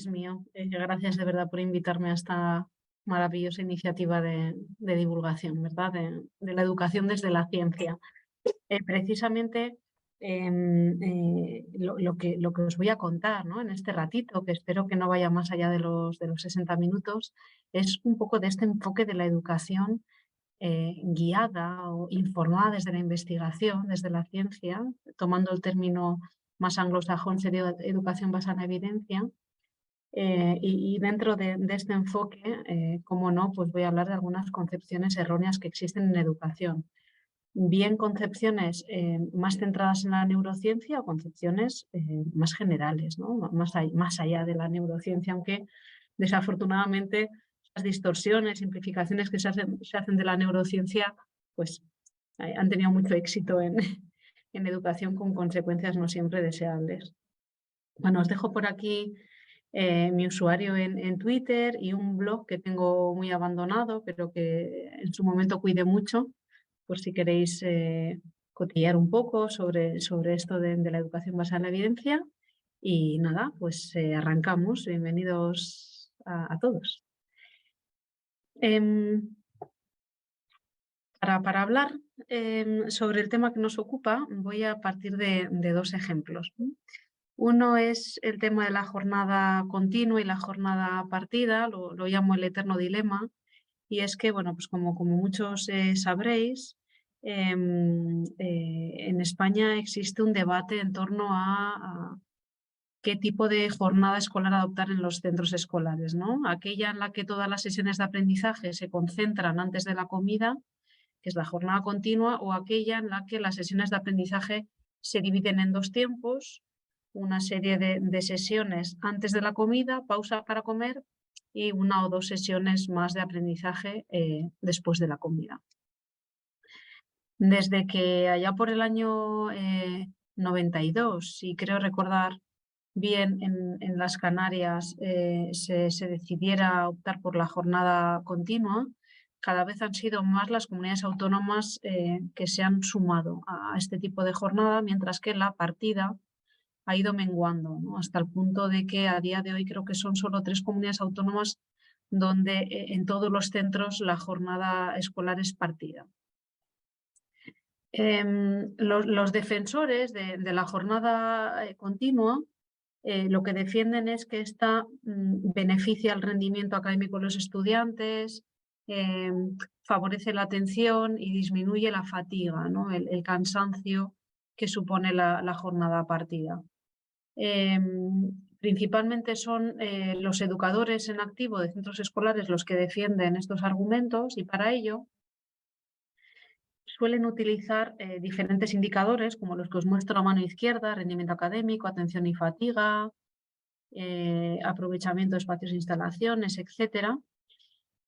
es mío. Gracias de verdad por invitarme a esta maravillosa iniciativa de divulgación, ¿verdad? De la educación desde la ciencia. Precisamente lo que os voy a contar, ¿no? En este ratito, que espero que no vaya más allá de los 60 minutos, es un poco de este enfoque de la educación guiada o informada desde la investigación, desde la ciencia, tomando el término más anglosajón sería educación basada en evidencia. Y dentro de este enfoque, como no, pues voy a hablar de algunas concepciones erróneas que existen en educación. Bien concepciones más centradas en la neurociencia o concepciones más generales, ¿no? Más allá de la neurociencia, aunque desafortunadamente las distorsiones, simplificaciones que se hacen de la neurociencia, pues han tenido mucho éxito en educación con consecuencias no siempre deseables. Bueno, os dejo por aquí mi usuario en Twitter y un blog que tengo muy abandonado, pero que en su momento cuidé mucho, por si queréis cotillear un poco sobre esto de la educación basada en la evidencia. Y nada, pues arrancamos. Bienvenidos a todos. Para hablar sobre el tema que nos ocupa, voy a partir de dos ejemplos. Uno es el tema de la jornada continua y la jornada partida, lo llamo el eterno dilema, y es que, bueno, pues como muchos sabréis, en España existe un debate en torno a qué tipo de jornada escolar adoptar en los centros escolares, ¿no? Aquella en la que todas las sesiones de aprendizaje se concentran antes de la comida, que es la jornada continua, o aquella en la que las sesiones de aprendizaje se dividen en dos tiempos, una serie de sesiones antes de la comida, pausa para comer, y una o dos sesiones más de aprendizaje después de la comida. Desde que allá por el año 92, y creo recordar bien en las Canarias, se decidiera optar por la jornada continua, cada vez han sido más las comunidades autónomas que se han sumado a este tipo de jornada, mientras que la partida ha ido menguando, ¿no? Hasta el punto de que a día de hoy creo que son solo 3 comunidades autónomas donde en todos los centros la jornada escolar es partida. Los defensores de la jornada continua lo que defienden es que esta beneficia el rendimiento académico de los estudiantes, favorece la atención y disminuye la fatiga, ¿no? el cansancio que supone la jornada partida. Principalmente son los educadores en activo de centros escolares los que defienden estos argumentos, y para ello suelen utilizar diferentes indicadores como los que os muestro a mano izquierda: rendimiento académico, atención y fatiga, aprovechamiento de espacios e instalaciones, etc.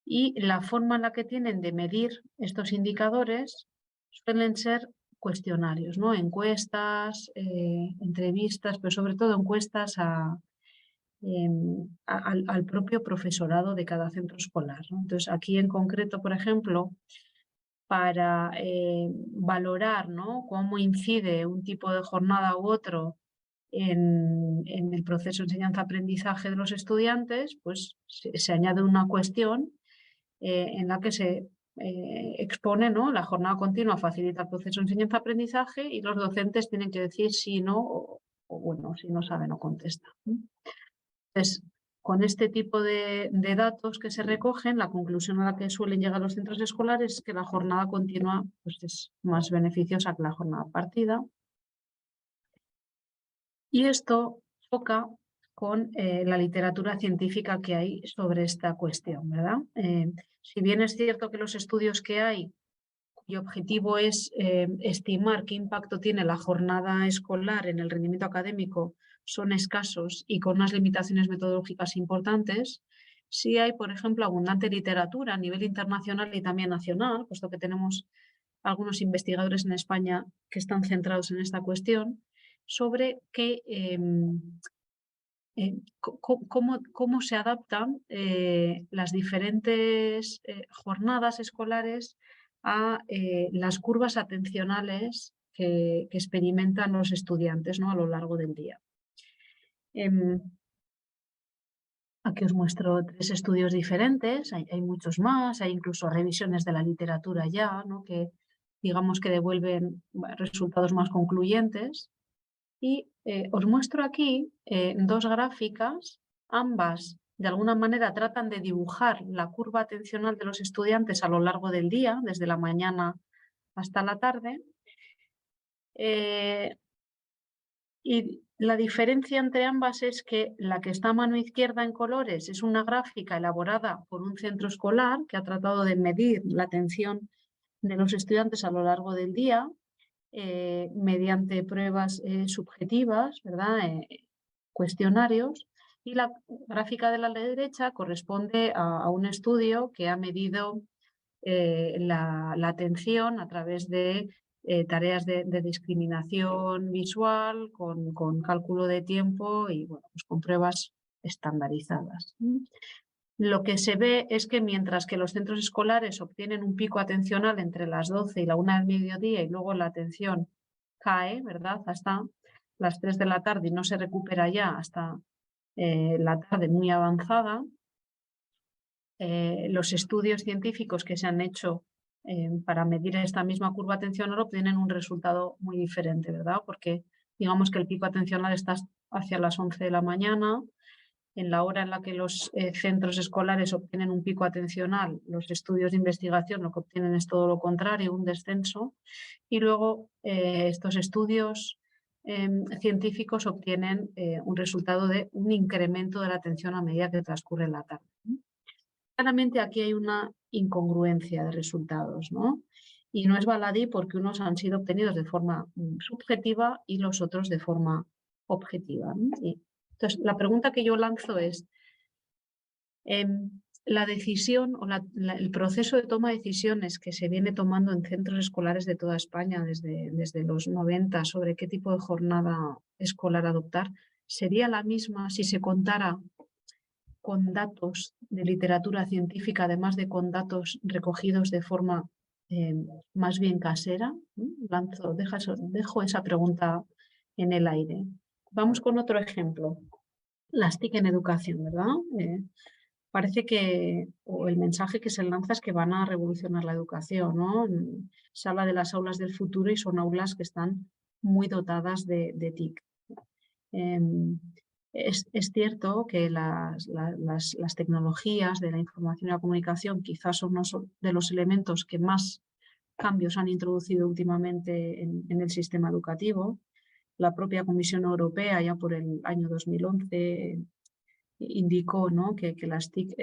Y la forma en la que tienen de medir estos indicadores suelen ser cuestionarios, ¿no? Encuestas, entrevistas, pero sobre todo encuestas al propio profesorado de cada centro escolar, ¿no? Entonces, aquí en concreto, por ejemplo, para valorar, ¿no?, cómo incide un tipo de jornada u otro en el proceso de enseñanza-aprendizaje de los estudiantes, pues se añade una cuestión en la que se expone, ¿no?, la jornada continua facilita el proceso de enseñanza-aprendizaje, y los docentes tienen que decir sí, no, o bueno, si no saben o contestan. Entonces, con este tipo de datos que se recogen, la conclusión a la que suelen llegar los centros escolares es que la jornada continua pues, es más beneficiosa que la jornada partida. Y esto choca con la literatura científica que hay sobre esta cuestión, ¿verdad? Si bien es cierto que los estudios que hay, cuyo objetivo es estimar qué impacto tiene la jornada escolar en el rendimiento académico, son escasos y con unas limitaciones metodológicas importantes, sí hay, por ejemplo, abundante literatura a nivel internacional y también nacional, puesto que tenemos algunos investigadores en España que están centrados en esta cuestión, sobre cómo se adaptan las diferentes jornadas escolares a las curvas atencionales que experimentan los estudiantes, ¿no?, a lo largo del día. Aquí os muestro 3 estudios diferentes, hay muchos más, hay incluso revisiones de la literatura ya, ¿no? Que digamos que devuelven resultados más concluyentes. Y os muestro aquí 2 gráficas, ambas de alguna manera tratan de dibujar la curva atencional de los estudiantes a lo largo del día, desde la mañana hasta la tarde. Y la diferencia entre ambas es que la que está a mano izquierda en colores es una gráfica elaborada por un centro escolar que ha tratado de medir la atención de los estudiantes a lo largo del día mediante pruebas subjetivas, ¿verdad? Cuestionarios. Y la gráfica de la derecha corresponde a un estudio que ha medido la atención a través de tareas de discriminación visual, con cálculo de tiempo y bueno, pues con pruebas estandarizadas. Lo que se ve es que mientras que los centros escolares obtienen un pico atencional entre las 12 y la 1 del mediodía y luego la atención cae, ¿verdad?, hasta las 3 de la tarde y no se recupera ya hasta la tarde muy avanzada, los estudios científicos que se han hecho para medir esta misma curva atencional obtienen un resultado muy diferente, ¿verdad? Porque digamos que el pico atencional está hacia las 11 de la mañana, en la hora en la que los centros escolares obtienen un pico atencional, los estudios de investigación lo que obtienen es todo lo contrario, un descenso, y luego estos estudios científicos obtienen un resultado de un incremento de la atención a medida que transcurre la tarde. Claramente aquí hay una incongruencia de resultados, ¿no? Y no es baladí porque unos han sido obtenidos de forma subjetiva y los otros de forma objetiva, ¿no? Entonces, la pregunta que yo lanzo es, la decisión o el proceso de toma de decisiones que se viene tomando en centros escolares de toda España desde los 90 sobre qué tipo de jornada escolar adoptar, ¿sería la misma si se contara con datos de literatura científica, además de con datos recogidos de forma más bien casera? Dejo esa pregunta en el aire. Vamos con otro ejemplo. Las TIC en educación, ¿verdad? Parece que el mensaje que se lanza es que van a revolucionar la educación, ¿no? Se habla de las aulas del futuro y son aulas que están muy dotadas de TIC. Es cierto que las tecnologías de la información y la comunicación quizás son uno de los elementos que más cambios han introducido últimamente en el sistema educativo. La propia Comisión Europea ya por el año 2011 indicó, ¿no?, que las TIC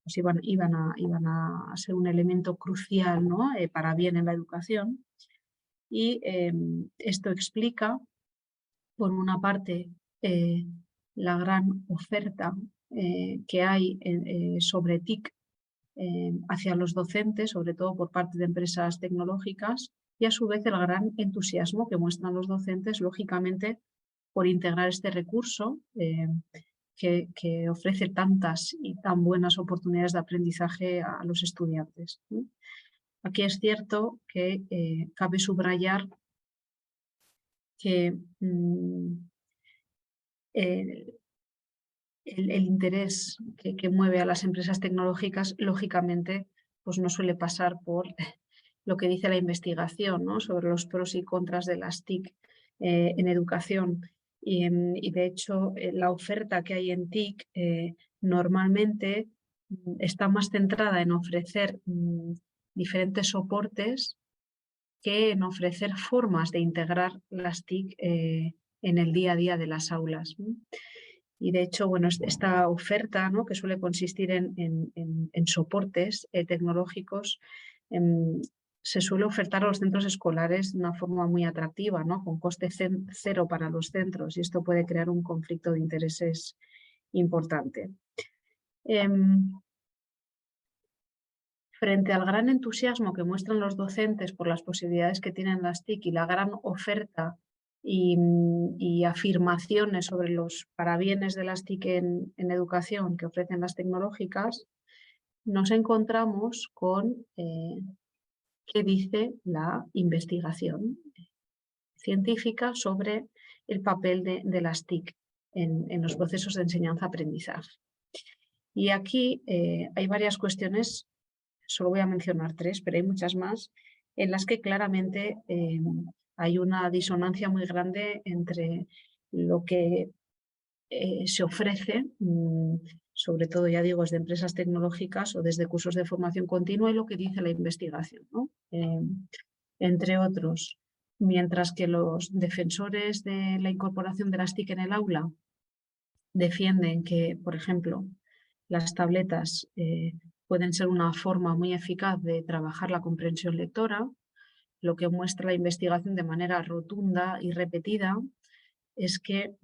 pues iban a ser un elemento crucial, ¿no?, para bien en la educación. Y esto explica, por una parte, la gran oferta que hay sobre TIC hacia los docentes, sobre todo por parte de empresas tecnológicas, y a su vez el gran entusiasmo que muestran los docentes, lógicamente, por integrar este recurso que ofrece tantas y tan buenas oportunidades de aprendizaje a los estudiantes, ¿no? Aquí es cierto que cabe subrayar que el interés que mueve a las empresas tecnológicas, lógicamente, pues no suele pasar por lo que dice la investigación, ¿no?, sobre los pros y contras de las TIC en educación. Y de hecho, la oferta que hay en TIC normalmente está más centrada en ofrecer diferentes soportes que en ofrecer formas de integrar las TIC en el día a día de las aulas, ¿no? Y de hecho, bueno, esta oferta, ¿no?, que suele consistir en soportes tecnológicos, se suele ofertar a los centros escolares de una forma muy atractiva, ¿no?, con coste cero para los centros, y esto puede crear un conflicto de intereses importante. Frente al gran entusiasmo que muestran los docentes por las posibilidades que tienen las TIC y la gran oferta y afirmaciones sobre los parabienes de las TIC en educación que ofrecen las tecnológicas, nos encontramos con qué dice la investigación científica sobre el papel de las TIC en los procesos de enseñanza-aprendizaje. Y aquí hay varias cuestiones, solo voy a mencionar 3, pero hay muchas más, en las que claramente hay una disonancia muy grande entre lo que se ofrece, sobre todo, ya digo, desde empresas tecnológicas o desde cursos de formación continua, y lo que dice la investigación, ¿no? Entre otros, mientras que los defensores de la incorporación de las TIC en el aula defienden que, por ejemplo, las tabletas pueden ser una forma muy eficaz de trabajar la comprensión lectora, lo que muestra la investigación de manera rotunda y repetida es que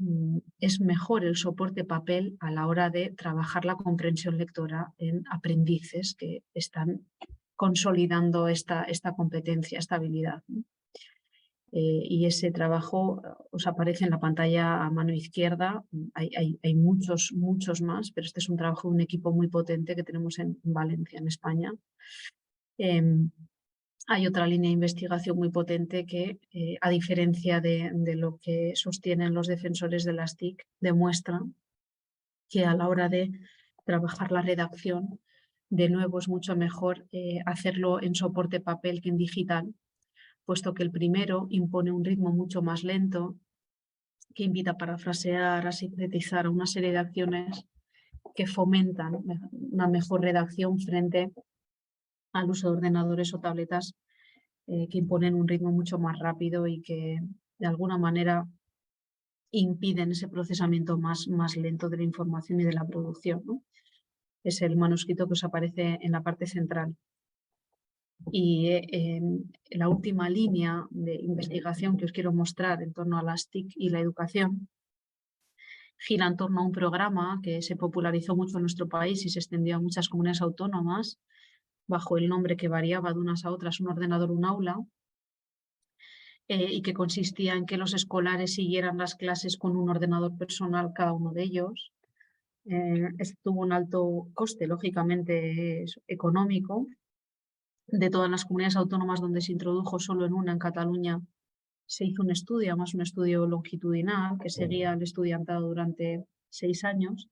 es mejor el soporte papel a la hora de trabajar la comprensión lectora en aprendices que están consolidando esta competencia, esta habilidad, ¿no? Y ese trabajo os aparece en la pantalla a mano izquierda. Hay muchos más, pero este es un trabajo de un equipo muy potente que tenemos en Valencia, en España. Hay otra línea de investigación muy potente que, a diferencia de lo que sostienen los defensores de las TIC, demuestra que a la hora de trabajar la redacción, de nuevo es mucho mejor hacerlo en soporte papel que en digital, puesto que el primero impone un ritmo mucho más lento, que invita a parafrasear, a sintetizar una serie de acciones que fomentan una mejor redacción frente al uso de ordenadores o tabletas que imponen un ritmo mucho más rápido y que de alguna manera impiden ese procesamiento más lento de la información y de la producción, ¿no? Es el manuscrito que os aparece en la parte central. Y la última línea de investigación que os quiero mostrar en torno a las TIC y la educación gira en torno a un programa que se popularizó mucho en nuestro país y se extendió a muchas comunidades autónomas bajo el nombre que variaba de unas a otras, un ordenador, un aula, y que consistía en que los escolares siguieran las clases con un ordenador personal cada uno de ellos. Esto tuvo un alto coste, lógicamente, económico. De todas las comunidades autónomas donde se introdujo, solo en una, en Cataluña, se hizo un estudio, además un estudio longitudinal, que seguía al estudiantado durante 6 años.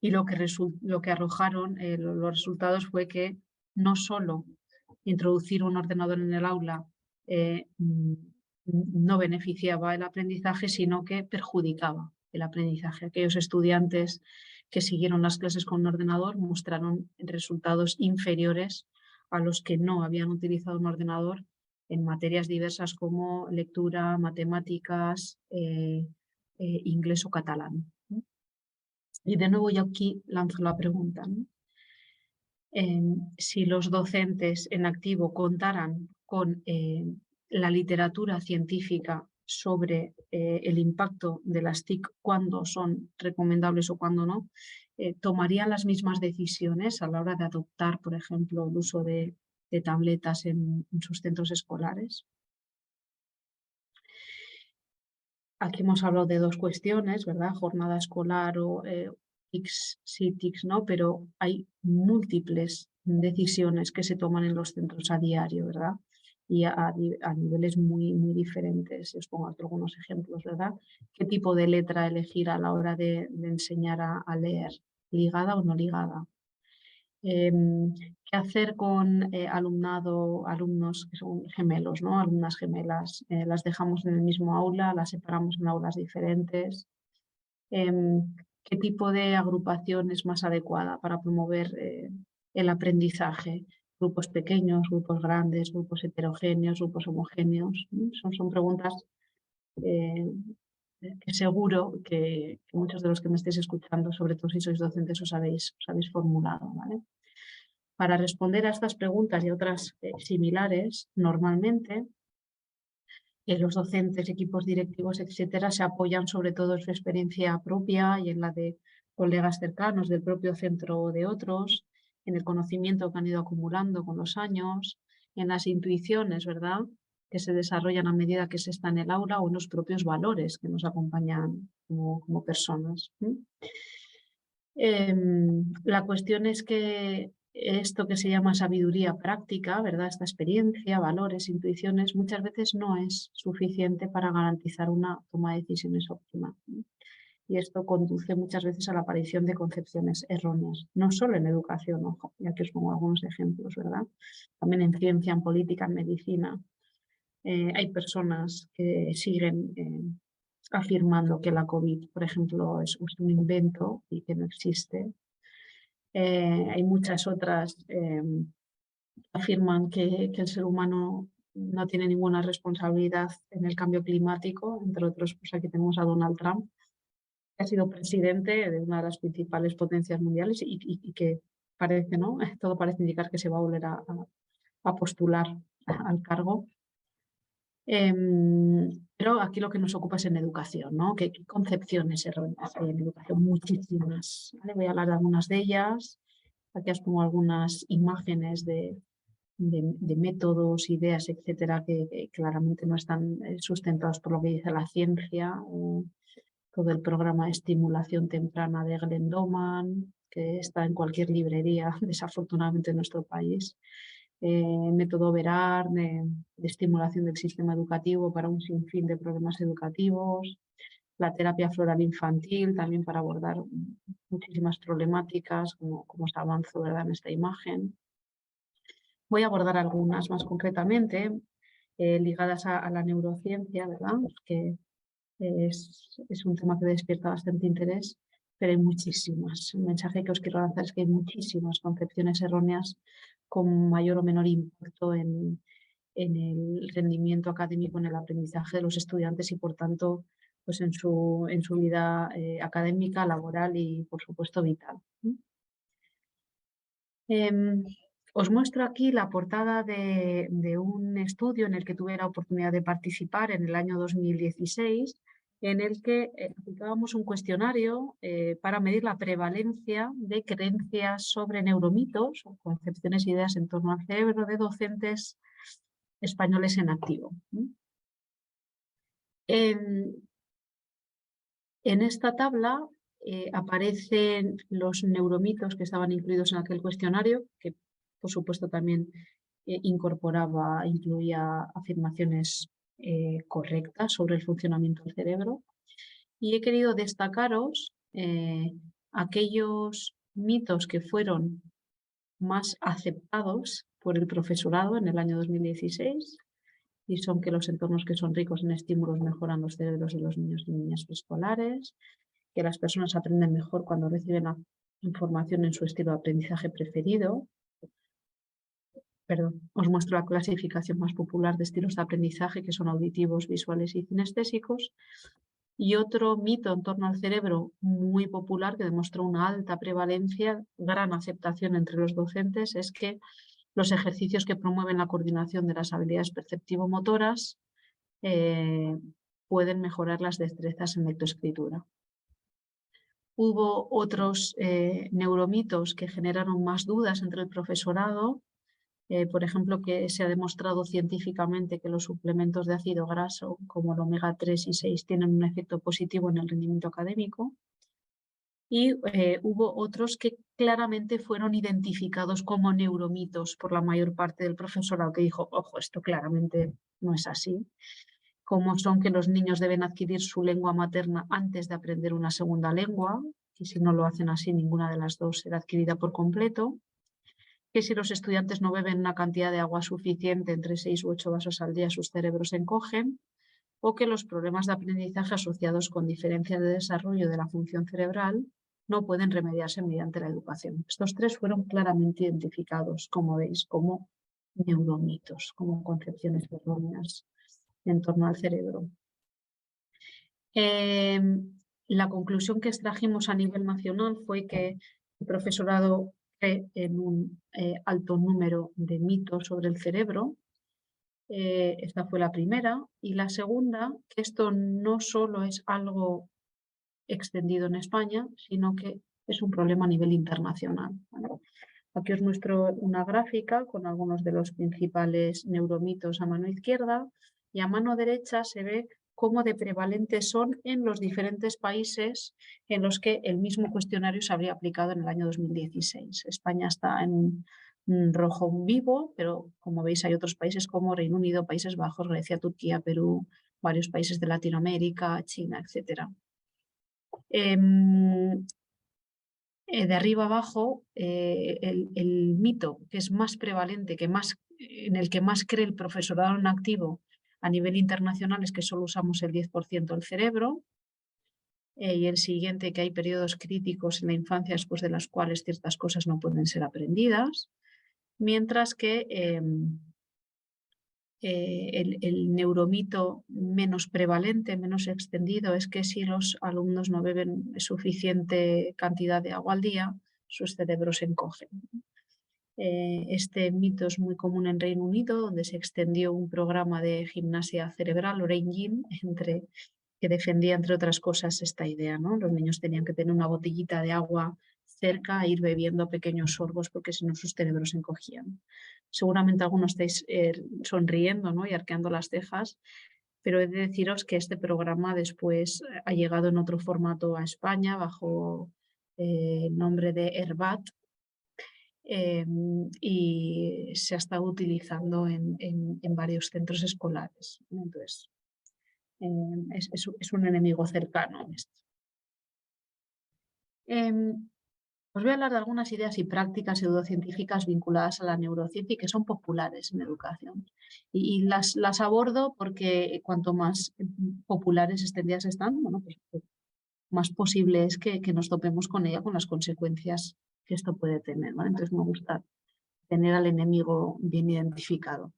Y lo que arrojaron los resultados fue que no solo introducir un ordenador en el aula no beneficiaba el aprendizaje, sino que perjudicaba el aprendizaje. Aquellos estudiantes que siguieron las clases con un ordenador mostraron resultados inferiores a los que no habían utilizado un ordenador en materias diversas como lectura, matemáticas, inglés o catalán. Y de nuevo yo aquí lanzo la pregunta, ¿no? Si los docentes en activo contaran con la literatura científica sobre el impacto de las TIC, cuándo son recomendables o cuándo no, tomarían las mismas decisiones a la hora de adoptar, por ejemplo, el uso de tabletas en sus centros escolares. Aquí hemos hablado de 2 cuestiones, ¿verdad? Jornada escolar o TICs, sí, TICs no, pero hay múltiples decisiones que se toman en los centros a diario, ¿verdad? Y a niveles muy diferentes. Os pongo algunos ejemplos, ¿verdad? ¿Qué tipo de letra elegir a la hora de enseñar a leer? ¿Ligada o no ligada? ¿Qué hacer con alumnos que son gemelos, ¿no? Alumnas gemelas? ¿Las dejamos en el mismo aula? ¿Las separamos en aulas diferentes? ¿Qué tipo de agrupación es más adecuada para promover el aprendizaje? ¿Grupos pequeños, grupos grandes, grupos heterogéneos, grupos homogéneos? Son preguntas que seguro que muchos de los que me estéis escuchando, sobre todo si sois docentes, os habéis formulado, ¿vale? Para responder a estas preguntas y otras similares, normalmente los docentes, equipos directivos, etcétera, se apoyan sobre todo en su experiencia propia y en la de colegas cercanos del propio centro o de otros, en el conocimiento que han ido acumulando con los años, en las intuiciones, ¿verdad?, que se desarrollan a medida que se está en el aula, o en los propios valores que nos acompañan como personas. La cuestión es que esto que se llama sabiduría práctica, ¿verdad?, esta experiencia, valores, intuiciones, muchas veces no es suficiente para garantizar una toma de decisiones óptima. y esto conduce muchas veces a la aparición de concepciones erróneas, no solo en educación, ojo, ya que os pongo algunos ejemplos, ¿verdad? También en ciencia, en política, en medicina. Hay personas que siguen afirmando que la COVID, por ejemplo, es un invento y que no existe. Hay muchas otras que afirman que el ser humano no tiene ninguna responsabilidad en el cambio climático, entre otros, pues aquí tenemos a Donald Trump, que ha sido presidente de una de las principales potencias mundiales y que parece, ¿no? Todo parece indicar que se va a volver a postular al cargo. Pero aquí lo que nos ocupa es en educación, ¿no? ¿Qué concepciones erróneas hay en educación? Muchísimas. ¿Vale? Voy a hablar de algunas de ellas. Aquí os pongo algunas imágenes de métodos, ideas, etcétera, que claramente no están sustentados por lo que dice la ciencia. Todo el programa de estimulación temprana de Glenn Doman, que está en cualquier librería, desafortunadamente en nuestro país. Método Verar de estimulación del sistema educativo para un sinfín de problemas educativos. La terapia floral infantil también para abordar muchísimas problemáticas, como os avanzo, ¿verdad?, en esta imagen. Voy a abordar algunas más concretamente ligadas a la neurociencia, ¿verdad?, que es un tema que despierta bastante interés, pero hay muchísimas. El mensaje que os quiero lanzar es que hay muchísimas concepciones erróneas con mayor o menor impacto en el rendimiento académico, en el aprendizaje de los estudiantes y, por tanto, pues en su vida académica, laboral y, por supuesto, vital. Os muestro aquí la portada de un estudio en el que tuve la oportunidad de participar en el año 2016, en el que aplicábamos un cuestionario para medir la prevalencia de creencias sobre neuromitos o concepciones e ideas en torno al cerebro de docentes españoles en activo. En esta tabla aparecen los neuromitos que estaban incluidos en aquel cuestionario, que por supuesto también incluía afirmaciones correctas sobre el funcionamiento del cerebro. Y he querido destacaros aquellos mitos que fueron más aceptados por el profesorado en el año 2016, y son que los entornos que son ricos en estímulos mejoran los cerebros de los niños y niñas preescolares, que las personas aprenden mejor cuando reciben la información en su estilo de aprendizaje preferido. Perdón, os muestro la clasificación más popular de estilos de aprendizaje, que son auditivos, visuales y cinestésicos. Y otro mito en torno al cerebro muy popular, que demostró una alta prevalencia, gran aceptación entre los docentes, es que los ejercicios que promueven la coordinación de las habilidades perceptivo-motoras pueden mejorar las destrezas en lectoescritura. Hubo otros neuromitos que generaron más dudas entre el profesorado. Por ejemplo, que se ha demostrado científicamente que los suplementos de ácido graso, como el omega 3 y 6, tienen un efecto positivo en el rendimiento académico. Y hubo otros que claramente fueron identificados como neuromitos por la mayor parte del profesorado, que dijo, ojo, esto claramente no es así, como son que los niños deben adquirir su lengua materna antes de aprender una segunda lengua, y si no lo hacen así, ninguna de las dos será adquirida por completo, que si los estudiantes no beben una cantidad de agua suficiente, entre 6 u 8 vasos al día, sus cerebros se encogen, o que los problemas de aprendizaje asociados con diferencias de desarrollo de la función cerebral no pueden remediarse mediante la educación. Estos tres fueron claramente identificados, como veis, como neuromitos, como concepciones erróneas en torno al cerebro. La conclusión que extrajimos a nivel nacional fue que el profesorado cree en un alto número de mitos sobre el cerebro. Esta fue la primera. Y la segunda, que esto no solo es algo extendido en España, sino que es un problema a nivel internacional. ¿Vale? Aquí os muestro una gráfica con algunos de los principales neuromitos a mano izquierda, y a mano derecha se ve cómo de prevalentes son en los diferentes países en los que el mismo cuestionario se habría aplicado en el año 2016. España está en rojo vivo, pero como veis hay otros países como Reino Unido, Países Bajos, Grecia, Turquía, Perú, varios países de Latinoamérica, China, etc. Em, de arriba abajo, el mito que es más prevalente, en el que más cree el profesorado en activo a nivel internacional es que solo usamos el 10% del cerebro. Y el siguiente, que hay periodos críticos en la infancia después de las cuales ciertas cosas no pueden ser aprendidas. Mientras que el neuromito menos prevalente, menos extendido, es que si los alumnos no beben suficiente cantidad de agua al día, sus cerebros se encogen. Este mito es muy común en Reino Unido, donde se extendió un programa de gimnasia cerebral, Lorraine Gym, que defendía, entre otras cosas, esta idea, ¿no? Los niños tenían que tener una botellita de agua cerca e ir bebiendo pequeños sorbos porque si no sus cerebros se encogían. Seguramente algunos estáis sonriendo, ¿no? Y arqueando las cejas, pero he de deciros que este programa después ha llegado en otro formato a España bajo el nombre de Herbat, y se ha estado utilizando en varios centros escolares. Entonces, es un enemigo cercano esto. Os voy a hablar de algunas ideas y prácticas pseudocientíficas vinculadas a la neurociencia y que son populares en educación. Y las abordo porque cuanto más populares extendidas están, bueno, pues más posible es que nos topemos con ella, con las consecuencias que esto puede tener, ¿vale? Entonces me gusta tener al enemigo bien identificado.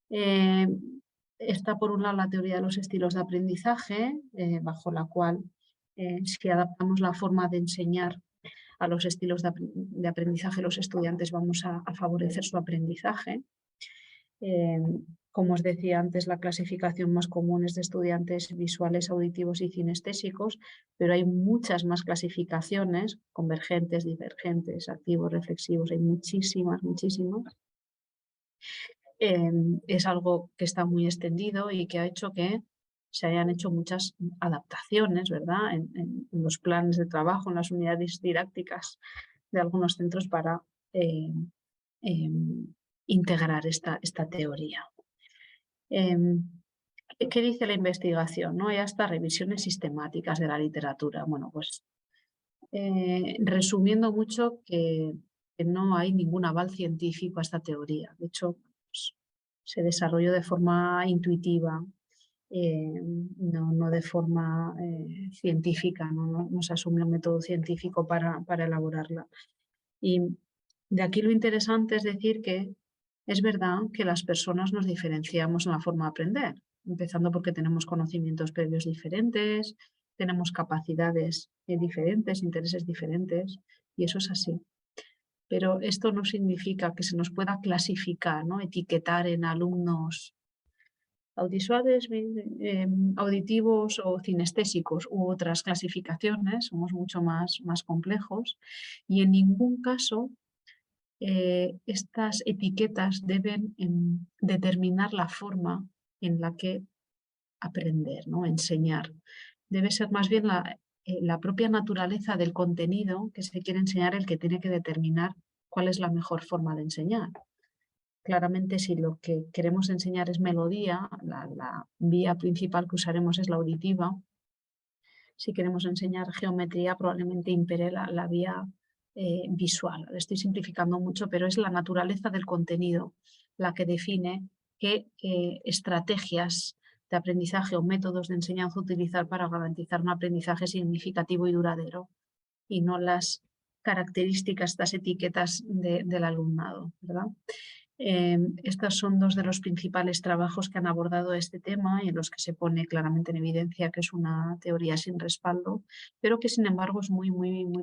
Está por un lado la teoría de los estilos de aprendizaje, bajo la cual si adaptamos la forma de enseñar a los estilos de aprendizaje de los estudiantes vamos a favorecer su aprendizaje. Como os decía antes, la clasificación más común es de estudiantes visuales, auditivos y cinestésicos, pero hay muchas más clasificaciones, convergentes, divergentes, activos, reflexivos, hay muchísimas, muchísimas. Es algo que está muy extendido y que ha hecho que se hayan hecho muchas adaptaciones, ¿verdad? En los planes de trabajo, en las unidades didácticas de algunos centros para integrar esta teoría. ¿Qué dice la investigación? ¿No? Hay hasta revisiones sistemáticas de la literatura. Bueno, pues resumiendo mucho que no hay ningún aval científico a esta teoría. De hecho, pues, se desarrolló de forma intuitiva, no de forma científica, no se asume un método científico para elaborarla. Y de aquí lo interesante es decir que es verdad que las personas nos diferenciamos en la forma de aprender, empezando porque tenemos conocimientos previos diferentes, tenemos capacidades diferentes, intereses diferentes, y eso es así. Pero esto no significa que se nos pueda clasificar, ¿no? Etiquetar en alumnos audiovisuales, auditivos o cinestésicos u otras clasificaciones, somos mucho más complejos y en ningún caso estas etiquetas deben determinar la forma en la que aprender, ¿no? Enseñar. Debe ser más bien la propia naturaleza del contenido que se quiere enseñar el que tiene que determinar cuál es la mejor forma de enseñar. Claramente, si lo que queremos enseñar es melodía, la vía principal que usaremos es la auditiva. Si queremos enseñar geometría, probablemente impere la vía visual. Lo estoy simplificando mucho, pero es la naturaleza del contenido la que define qué estrategias de aprendizaje o métodos de enseñanza utilizar para garantizar un aprendizaje significativo y duradero, y no las características, estas etiquetas del alumnado, ¿verdad? Estos son dos de los principales trabajos que han abordado este tema y en los que se pone claramente en evidencia que es una teoría sin respaldo, pero que sin embargo es muy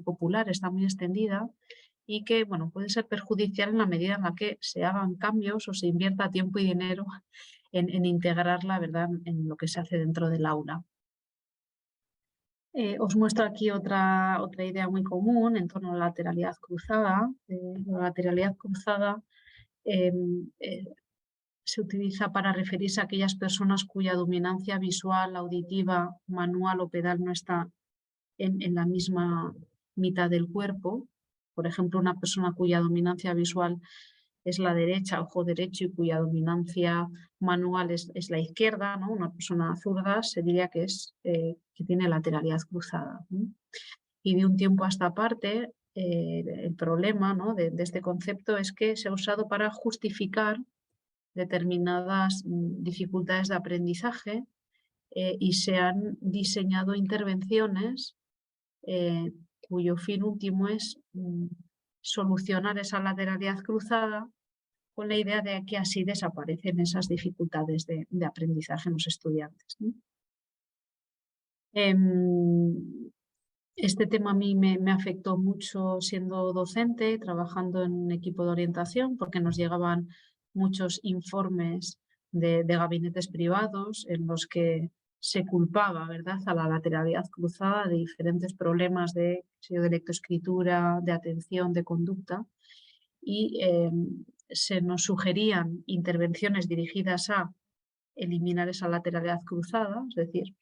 popular, está muy extendida y que bueno, puede ser perjudicial en la medida en la que se hagan cambios o se invierta tiempo y dinero en integrarla, ¿verdad?, en lo que se hace dentro del aula. Os muestro aquí otra idea muy común en torno a la lateralidad cruzada. La lateralidad cruzada se utiliza para referirse a aquellas personas cuya dominancia visual, auditiva, manual o pedal no está en la misma mitad del cuerpo. Por ejemplo, una persona cuya dominancia visual es la derecha, ojo derecho, y cuya dominancia manual es la izquierda, ¿no? Una persona zurda se diría que, que tiene lateralidad cruzada, ¿no? Y de un tiempo a esta parte, el problema, ¿no?, de este concepto es que se ha usado para justificar determinadas dificultades de aprendizaje y se han diseñado intervenciones cuyo fin último es solucionar esa lateralidad cruzada con la idea de que así desaparecen esas dificultades de aprendizaje en los estudiantes, ¿no? Este tema a mí me afectó mucho siendo docente, trabajando en un equipo de orientación, porque nos llegaban muchos informes de gabinetes privados en los que se culpaba, ¿verdad?, a la lateralidad cruzada de diferentes problemas de lectoescritura, de atención, de conducta, y se nos sugerían intervenciones dirigidas a eliminar esa lateralidad cruzada, es decir,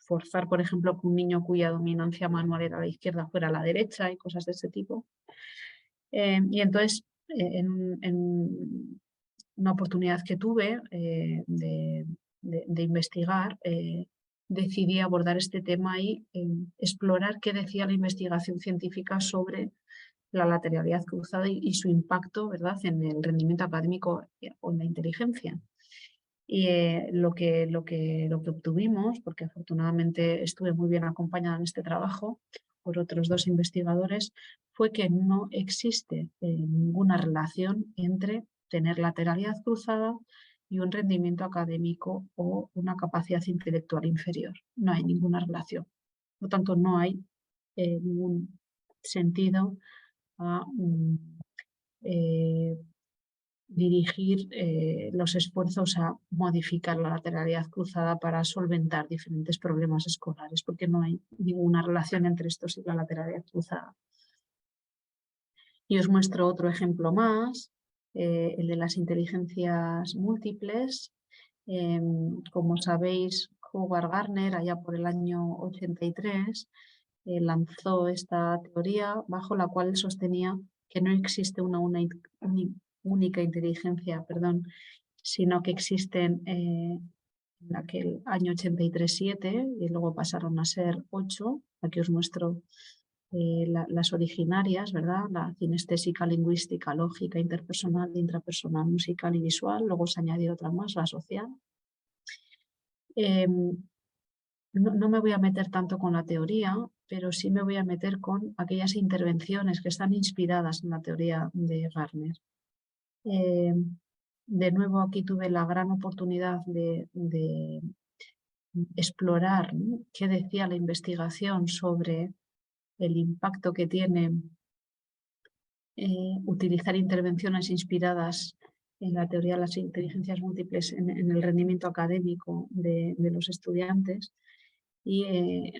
forzar, por ejemplo, que un niño cuya dominancia manual era la izquierda fuera a la derecha y cosas de ese tipo. Y entonces, en una oportunidad que tuve de investigar, decidí abordar este tema y explorar qué decía la investigación científica sobre la lateralidad cruzada y su impacto, ¿verdad?, en el rendimiento académico o en la inteligencia. Y lo que obtuvimos, porque afortunadamente estuve muy bien acompañada en este trabajo por otros 2 investigadores, fue que no existe ninguna relación entre tener lateralidad cruzada y un rendimiento académico o una capacidad intelectual inferior. No hay ninguna relación. Por lo tanto, no hay ningún sentido a dirigir los esfuerzos a modificar la lateralidad cruzada para solventar diferentes problemas escolares, porque no hay ninguna relación entre estos y la lateralidad cruzada. Y os muestro otro ejemplo más, el de las inteligencias múltiples. Como sabéis, Howard Gardner, allá por el año 83, lanzó esta teoría bajo la cual sostenía que no existe una única inteligencia, sino que existen en aquel año 83 7 y luego pasaron a ser 8. Aquí os muestro las originarias, ¿verdad? La cinestésica, lingüística, lógica, interpersonal, intrapersonal, musical y visual. Luego se añadió otra más, la social. No me voy a meter tanto con la teoría, pero sí me voy a meter con aquellas intervenciones que están inspiradas en la teoría de Gardner. De nuevo, aquí tuve la gran oportunidad de explorar, ¿no?, qué decía la investigación sobre el impacto que tiene utilizar intervenciones inspiradas en la teoría de las inteligencias múltiples en el rendimiento académico de los estudiantes. Y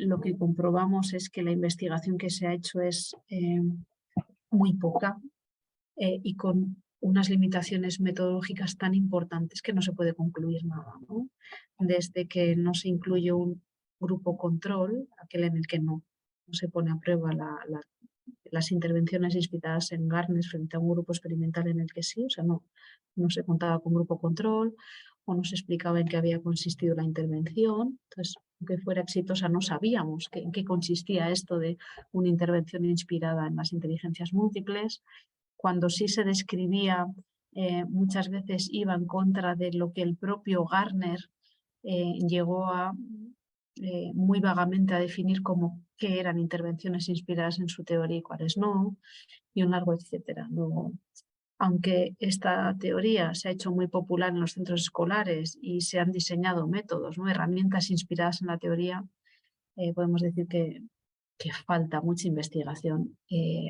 lo que comprobamos es que la investigación que se ha hecho es muy poca y con unas limitaciones metodológicas tan importantes que no se puede concluir nada, ¿no? Desde que no se incluye un grupo control, aquel en el que no se pone a prueba las intervenciones inspiradas en Gardner frente a un grupo experimental en el que sí, o sea, no se contaba con grupo control o no se explicaba en qué había consistido la intervención. Entonces, aunque fuera exitosa, no sabíamos en qué consistía esto de una intervención inspirada en las inteligencias múltiples. Cuando sí se describía, muchas veces iba en contra de lo que el propio Gardner llegó a muy vagamente a definir como qué eran intervenciones inspiradas en su teoría y cuáles no, y un largo etcétera. Luego, aunque esta teoría se ha hecho muy popular en los centros escolares y se han diseñado métodos, ¿no?, herramientas inspiradas en la teoría, podemos decir que falta mucha investigación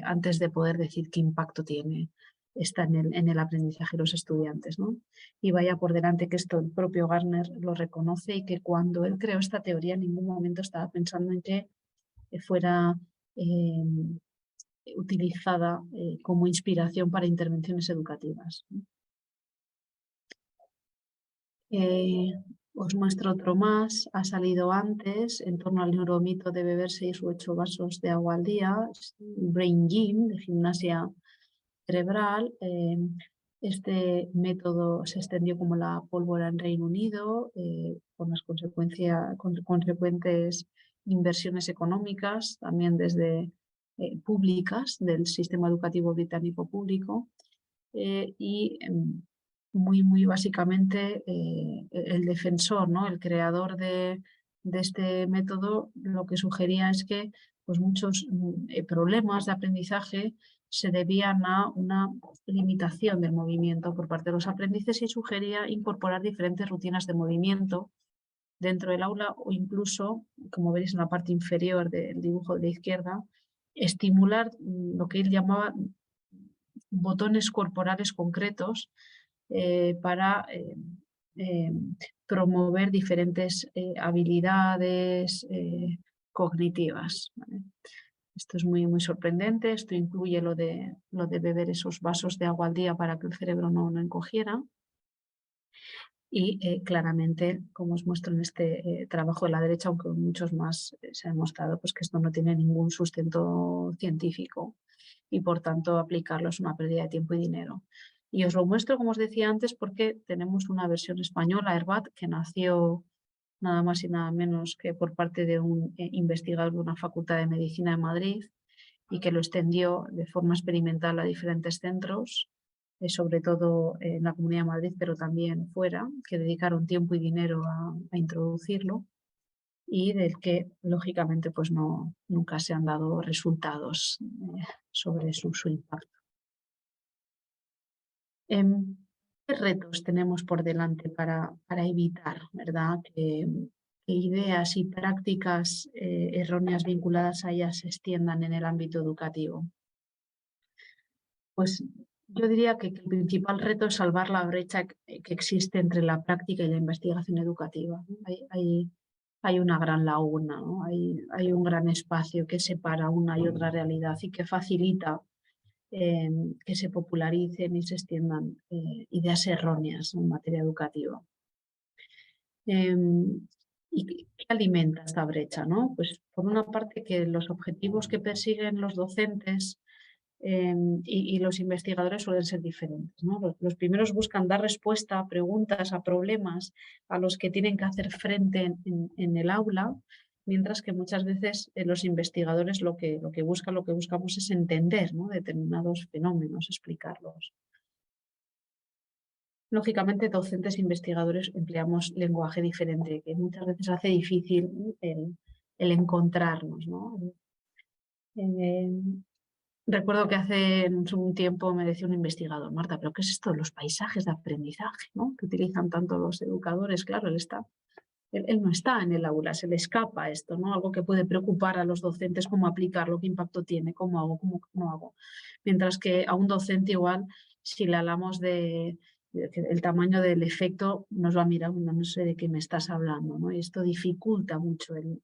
antes de poder decir qué impacto tiene esta en el aprendizaje de los estudiantes, ¿no? Y vaya por delante que esto el propio Gardner lo reconoce y que cuando él creó esta teoría en ningún momento estaba pensando en que fuera utilizada como inspiración para intervenciones educativas. Os muestro otro más, ha salido antes, en torno al neuromito de beber 6 u 8 vasos de agua al día, Brain Gym, de gimnasia cerebral. Este método se extendió como la pólvora en Reino Unido, con las consecuentes inversiones económicas, también desde públicas del sistema educativo británico público. Y muy básicamente el defensor, ¿no? El creador de este método, lo que sugería es que pues, muchos problemas de aprendizaje se debían a una limitación del movimiento por parte de los aprendices y sugería incorporar diferentes rutinas de movimiento dentro del aula o incluso, como veréis en la parte inferior del dibujo de la izquierda, estimular lo que él llamaba botones corporales concretos para eh, promover diferentes habilidades cognitivas, ¿vale? Esto es muy sorprendente. Esto incluye lo de beber esos vasos de agua al día para que el cerebro no encogiera. Y claramente, como os muestro en este trabajo de la derecha, aunque en muchos más se ha demostrado pues, que esto no tiene ningún sustento científico y por tanto aplicarlo es una pérdida de tiempo y dinero. Y os lo muestro, como os decía antes, porque tenemos una versión española, Herbat, que nació nada más y nada menos que por parte de un investigador de una facultad de medicina de Madrid y que lo extendió de forma experimental a diferentes centros, sobre todo en la Comunidad de Madrid, pero también fuera, que dedicaron tiempo y dinero a introducirlo y del que lógicamente pues nunca se han dado resultados sobre su impacto. ¿Qué retos tenemos por delante para evitar, ¿verdad?, que ideas y prácticas erróneas vinculadas a ellas se extiendan en el ámbito educativo? Pues yo diría que el principal reto es salvar la brecha que existe entre la práctica y la investigación educativa, ¿no? Hay una gran laguna, ¿no? Hay un gran espacio que separa una y otra realidad y que facilita que se popularicen y se extiendan ideas erróneas en materia educativa. ¿Y qué alimenta esta brecha, no? Pues por una parte que los objetivos que persiguen los docentes y los investigadores suelen ser diferentes, ¿no? Los primeros buscan dar respuesta a preguntas, a problemas a los que tienen que hacer frente en el aula, mientras que muchas veces los investigadores lo que buscamos es entender, ¿no?, determinados fenómenos, explicarlos. Lógicamente, docentes e investigadores empleamos lenguaje diferente, que muchas veces hace difícil el encontrarnos, ¿no? Recuerdo que hace un tiempo me decía un investigador: Marta, ¿pero qué es esto de los paisajes de aprendizaje, ¿no?, que utilizan tanto los educadores? Claro, él no está en el aula, se le escapa esto, ¿no? Algo que puede preocupar a los docentes, cómo aplicarlo, qué impacto tiene, cómo hago, cómo no hago. Mientras que a un docente igual, si le hablamos de el tamaño del efecto, nos va a mirar, no sé de qué me estás hablando, ¿no? Y esto dificulta mucho el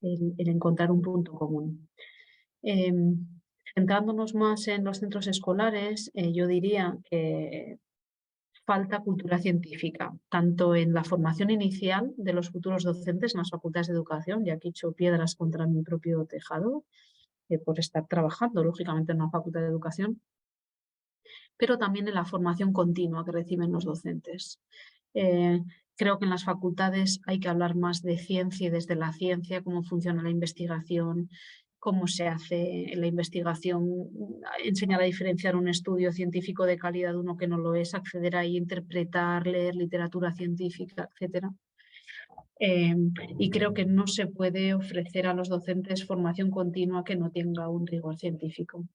encontrar un punto común. Centrándonos más en los centros escolares, yo diría que falta cultura científica, tanto en la formación inicial de los futuros docentes en las facultades de educación, ya que he hecho piedras contra mi propio tejado, por estar trabajando, lógicamente, en una facultad de educación, pero también en la formación continua que reciben los docentes. Creo que en las facultades hay que hablar más de ciencia y desde la ciencia, cómo funciona la investigación, cómo se hace la investigación, enseñar a diferenciar un estudio científico de calidad de uno que no lo es, acceder a interpretar, leer literatura científica, etc. Y creo que no se puede ofrecer a los docentes formación continua que no tenga un rigor científico.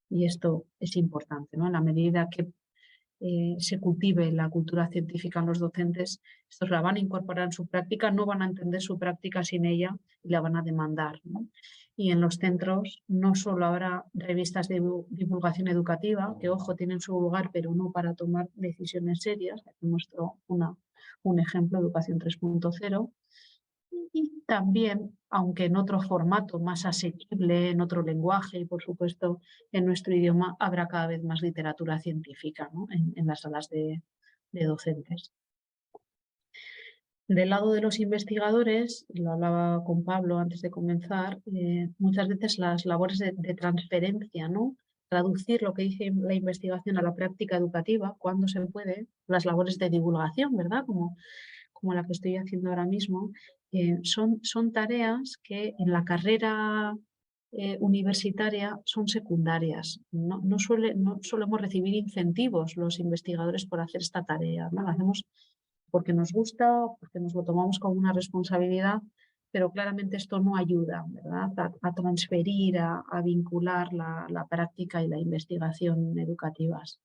Y esto es importante, ¿no? En la medida que se cultive la cultura científica en los docentes, estos la van a incorporar en su práctica, no van a entender su práctica sin ella y la van a demandar, ¿no? Y en los centros no solo habrá revistas de divulgación educativa, que ojo, tienen su lugar, pero no para tomar decisiones serias. Aquí muestro un ejemplo, Educación 3.0. Y también, aunque en otro formato más asequible, en otro lenguaje y por supuesto en nuestro idioma, habrá cada vez más literatura científica, ¿no?, en las salas de docentes. Del lado de los investigadores, lo hablaba con Pablo antes de comenzar, muchas veces las labores de transferencia, ¿no?, traducir lo que dice la investigación a la práctica educativa, cuando se puede, las labores de divulgación, ¿verdad? Como la que estoy haciendo ahora mismo, son tareas que en la carrera universitaria son secundarias. No solemos recibir incentivos los investigadores por hacer esta tarea, ¿no? Lo hacemos porque nos gusta, porque nos lo tomamos como una responsabilidad, pero claramente esto no ayuda, ¿verdad? A transferir, a vincular la práctica y la investigación educativas.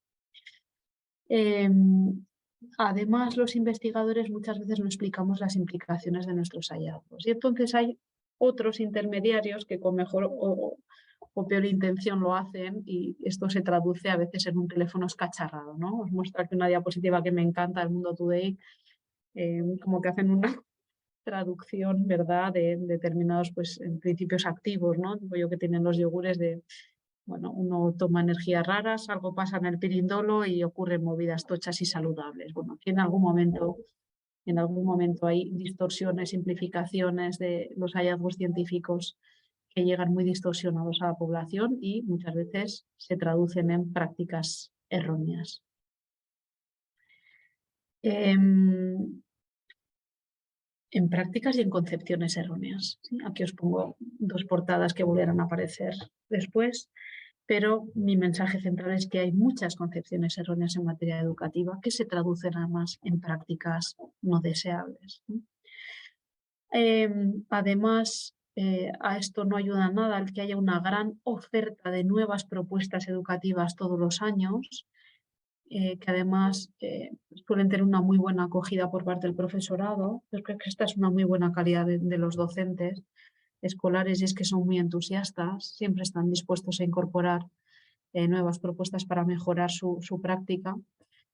Además, los investigadores muchas veces no explicamos las implicaciones de nuestros hallazgos. Y entonces hay otros intermediarios que con mejor o peor intención lo hacen, y esto se traduce a veces en un teléfono escacharrado, ¿no? Os muestro aquí una diapositiva que me encanta del Mundo Today, como que hacen una traducción, ¿verdad?, de determinados pues, en principios activos, ¿no? Digo yo que tienen los yogures de, bueno, uno toma energías raras, algo pasa en el pirindolo y ocurren movidas tochas y saludables. Bueno, aquí en algún momento hay distorsiones, simplificaciones de los hallazgos científicos que llegan muy distorsionados a la población y muchas veces se traducen en prácticas erróneas. En prácticas y en concepciones erróneas, ¿sí? Aquí os pongo dos portadas que volverán a aparecer después, pero mi mensaje central es que hay muchas concepciones erróneas en materia educativa que se traducen además en prácticas no deseables, ¿no? Además, a esto no ayuda nada el que haya una gran oferta de nuevas propuestas educativas todos los años, que además suelen tener una muy buena acogida por parte del profesorado. Yo creo que esta es una muy buena calidad de los docentes escolares, y es que son muy entusiastas, siempre están dispuestos a incorporar nuevas propuestas para mejorar su práctica,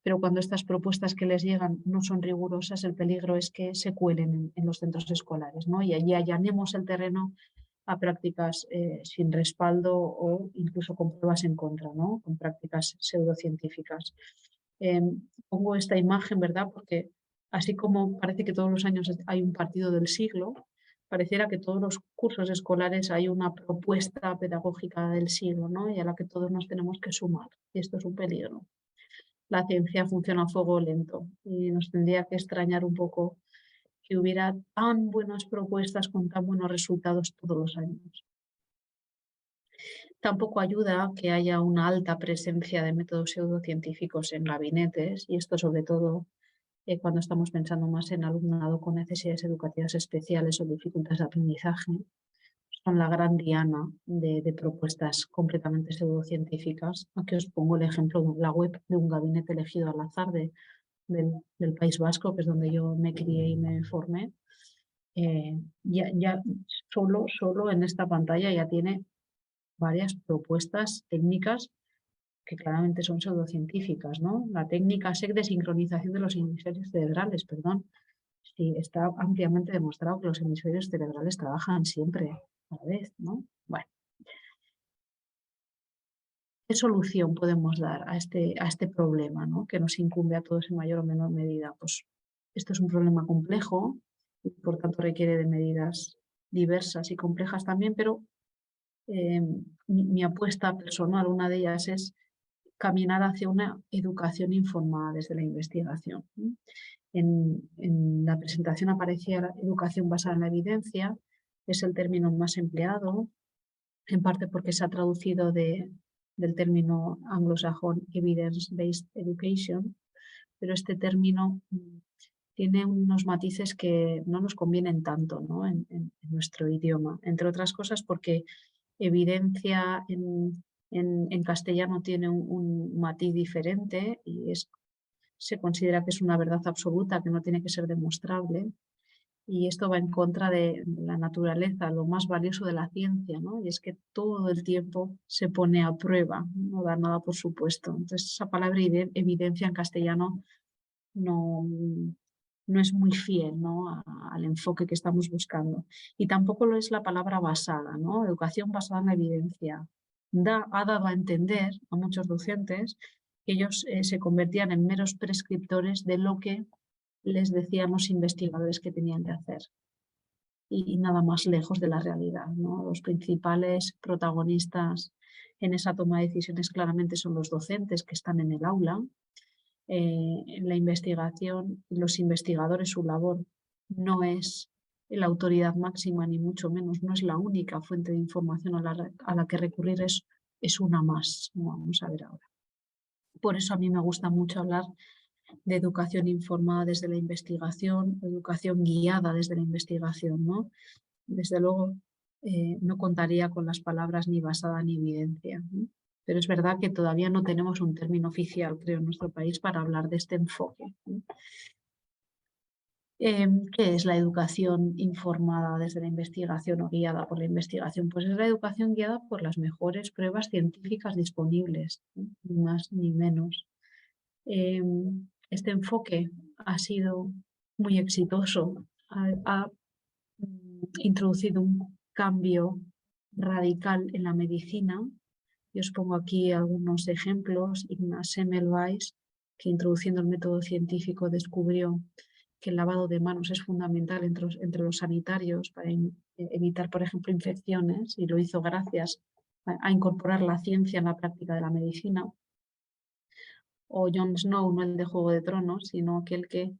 pero cuando estas propuestas que les llegan no son rigurosas, el peligro es que se cuelen en los centros escolares, ¿no? Y allí allanemos el terreno a prácticas sin respaldo o incluso con pruebas en contra, ¿no? Con prácticas pseudocientíficas. Pongo esta imagen, ¿verdad? Porque así como parece que todos los años hay un partido del siglo, pareciera que todos los cursos escolares hay una propuesta pedagógica del siglo, ¿no? Y a la que todos nos tenemos que sumar. Y esto es un peligro. La ciencia funciona a fuego lento y nos tendría que extrañar un poco que hubiera tan buenas propuestas con tan buenos resultados todos los años. Tampoco ayuda que haya una alta presencia de métodos pseudocientíficos en gabinetes, y esto sobre todo cuando estamos pensando más en alumnado con necesidades educativas especiales o dificultades de aprendizaje. Son la gran diana de propuestas completamente pseudocientíficas. Aquí os pongo el ejemplo de la web de un gabinete elegido al azar del País Vasco, que es donde yo me crié y me formé. Ya solo en esta pantalla ya tiene varias propuestas técnicas que claramente son pseudocientíficas, ¿no? La técnica SEC de sincronización de los hemisferios cerebrales, perdón. Sí, está ampliamente demostrado que los hemisferios cerebrales trabajan siempre a la vez, ¿no? Bueno, ¿qué solución podemos dar a este problema, ¿no?, que nos incumbe a todos en mayor o menor medida? Pues esto es un problema complejo y por tanto requiere de medidas diversas y complejas también, pero mi apuesta personal, una de ellas es caminar hacia una educación informada desde la investigación, ¿no? En la presentación aparecía la educación basada en la evidencia, es el término más empleado, en parte porque se ha traducido del término anglosajón Evidence-Based Education, pero este término tiene unos matices que no nos convienen tanto, ¿no?, en nuestro idioma, entre otras cosas porque evidencia en castellano tiene un matiz diferente y se considera que es una verdad absoluta que no tiene que ser demostrable, y esto va en contra de la naturaleza, lo más valioso de la ciencia, ¿no? Y es que todo el tiempo se pone a prueba, no da nada por supuesto. Entonces esa palabra evidencia en castellano no, no es muy fiel, ¿no?, al enfoque que estamos buscando. Y tampoco lo es la palabra basada, ¿no? Educación basada en la evidencia. Ha dado a entender a muchos docentes que ellos se convertían en meros prescriptores de lo que les decían los investigadores que tenían que hacer. y nada más lejos de la realidad, ¿no? Los principales protagonistas en esa toma de decisiones claramente son los docentes que están en el aula. En la investigación, los investigadores, su labor no es la autoridad máxima, ni mucho menos, no es la única fuente de información a la que recurrir, es una más. Vamos a ver ahora. Por eso a mí me gusta mucho hablar de educación informada desde la investigación, educación guiada desde la investigación, ¿no? Desde luego, no contaría con las palabras ni basada ni evidencia, ¿no? Pero es verdad que todavía no tenemos un término oficial, creo, en nuestro país para hablar de este enfoque, ¿no? ¿Qué es la educación informada desde la investigación o guiada por la investigación? Pues es la educación guiada por las mejores pruebas científicas disponibles, ¿no? Ni más ni menos. Este enfoque ha sido muy exitoso, ha introducido un cambio radical en la medicina. Yo os pongo aquí algunos ejemplos. Ignaz Semmelweis, que introduciendo el método científico descubrió que el lavado de manos es fundamental entre los sanitarios para evitar, por ejemplo, infecciones, y lo hizo gracias a incorporar la ciencia en la práctica de la medicina. O Jon Snow, no el de Juego de Tronos, sino aquel que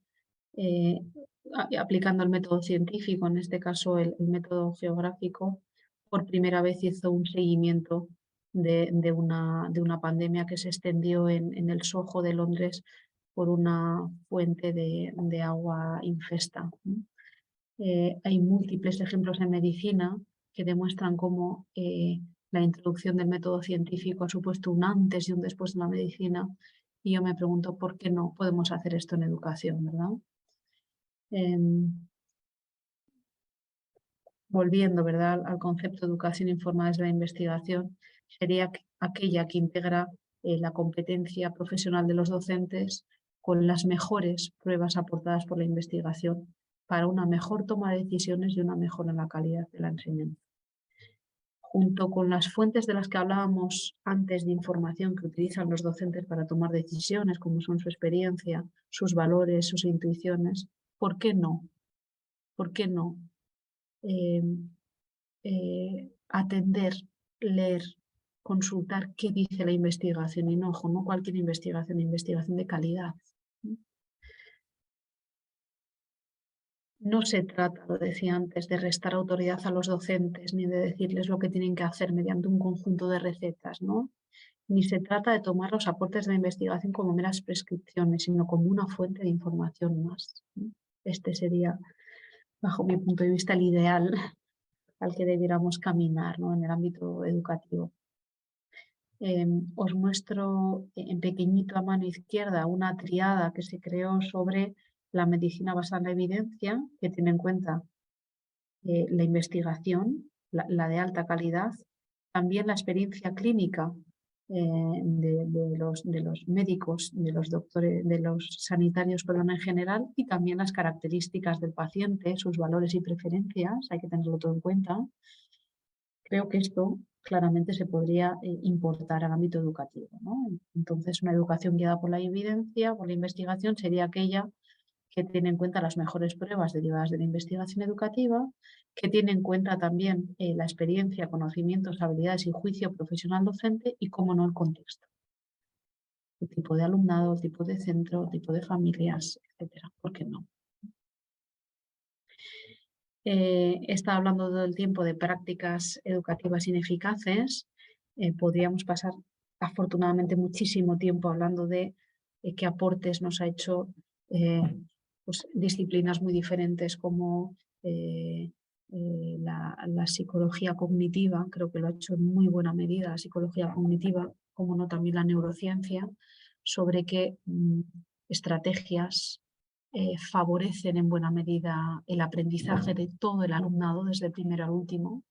aplicando el método científico, en este caso el método geográfico, por primera vez hizo un seguimiento de una pandemia que se extendió en el Soho de Londres por una fuente de agua infesta. Hay múltiples ejemplos en medicina que demuestran cómo la introducción del método científico ha supuesto un antes y un después en la medicina, y yo me pregunto por qué no podemos hacer esto en educación, ¿verdad? Volviendo, ¿verdad?, al concepto de educación informada desde la investigación, sería aquella que integra la competencia profesional de los docentes con las mejores pruebas aportadas por la investigación para una mejor toma de decisiones y una mejora en la calidad de la enseñanza. Junto con las fuentes de las que hablábamos antes de información que utilizan los docentes para tomar decisiones, como son su experiencia, sus valores, sus intuiciones, ¿por qué no? ¿Por qué no atender, leer, consultar qué dice la investigación? Y no, ojo, no cualquier investigación, investigación de calidad. No se trata, lo decía antes, de restar autoridad a los docentes ni de decirles lo que tienen que hacer mediante un conjunto de recetas, ¿no? Ni se trata de tomar los aportes de la investigación como meras prescripciones, sino como una fuente de información más, ¿no? Este sería, bajo mi punto de vista, el ideal al que debiéramos caminar, ¿no?, en el ámbito educativo. Os muestro en pequeñito a mano izquierda una triada que se creó sobre la medicina basada en la evidencia, que tiene en cuenta la investigación, la de alta calidad, también la experiencia clínica de los médicos, de los doctores, de los sanitarios, perdón, en general, y también las características del paciente, sus valores y preferencias, hay que tenerlo todo en cuenta. Creo que esto claramente se podría importar al ámbito educativo, ¿no? Entonces, una educación guiada por la evidencia, por la investigación, sería aquella que tiene en cuenta las mejores pruebas derivadas de la investigación educativa, que tiene en cuenta también la experiencia, conocimientos, habilidades y juicio profesional docente y, cómo no, el contexto. El tipo de alumnado, el tipo de centro, el tipo de familias, etcétera. ¿Por qué no? Está hablando todo el tiempo de prácticas educativas ineficaces. Podríamos pasar afortunadamente muchísimo tiempo hablando de qué aportes nos ha hecho pues, disciplinas muy diferentes como la psicología cognitiva. Creo que lo ha hecho en muy buena medida la psicología cognitiva, como no también la neurociencia, sobre qué estrategias favorecen en buena medida el aprendizaje de todo el alumnado, desde el primero al último.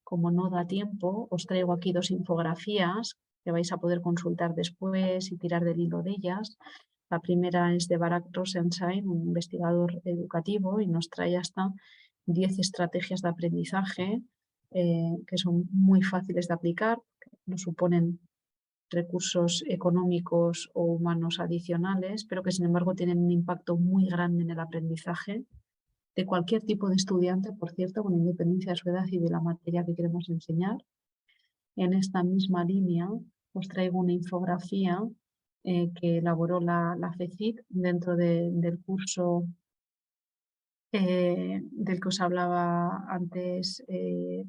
Como no da tiempo, os traigo aquí dos infografías que vais a poder consultar después y tirar del hilo de ellas. La primera es de Barak Rosensheim, un investigador educativo, y nos trae hasta 10 estrategias de aprendizaje que son muy fáciles de aplicar, no suponen recursos económicos o humanos adicionales, pero que sin embargo tienen un impacto muy grande en el aprendizaje. de cualquier tipo de estudiante, por cierto, con independencia de su edad y de la materia que queremos enseñar. En esta misma línea os traigo una infografía que elaboró la FECIT dentro del curso del que os hablaba antes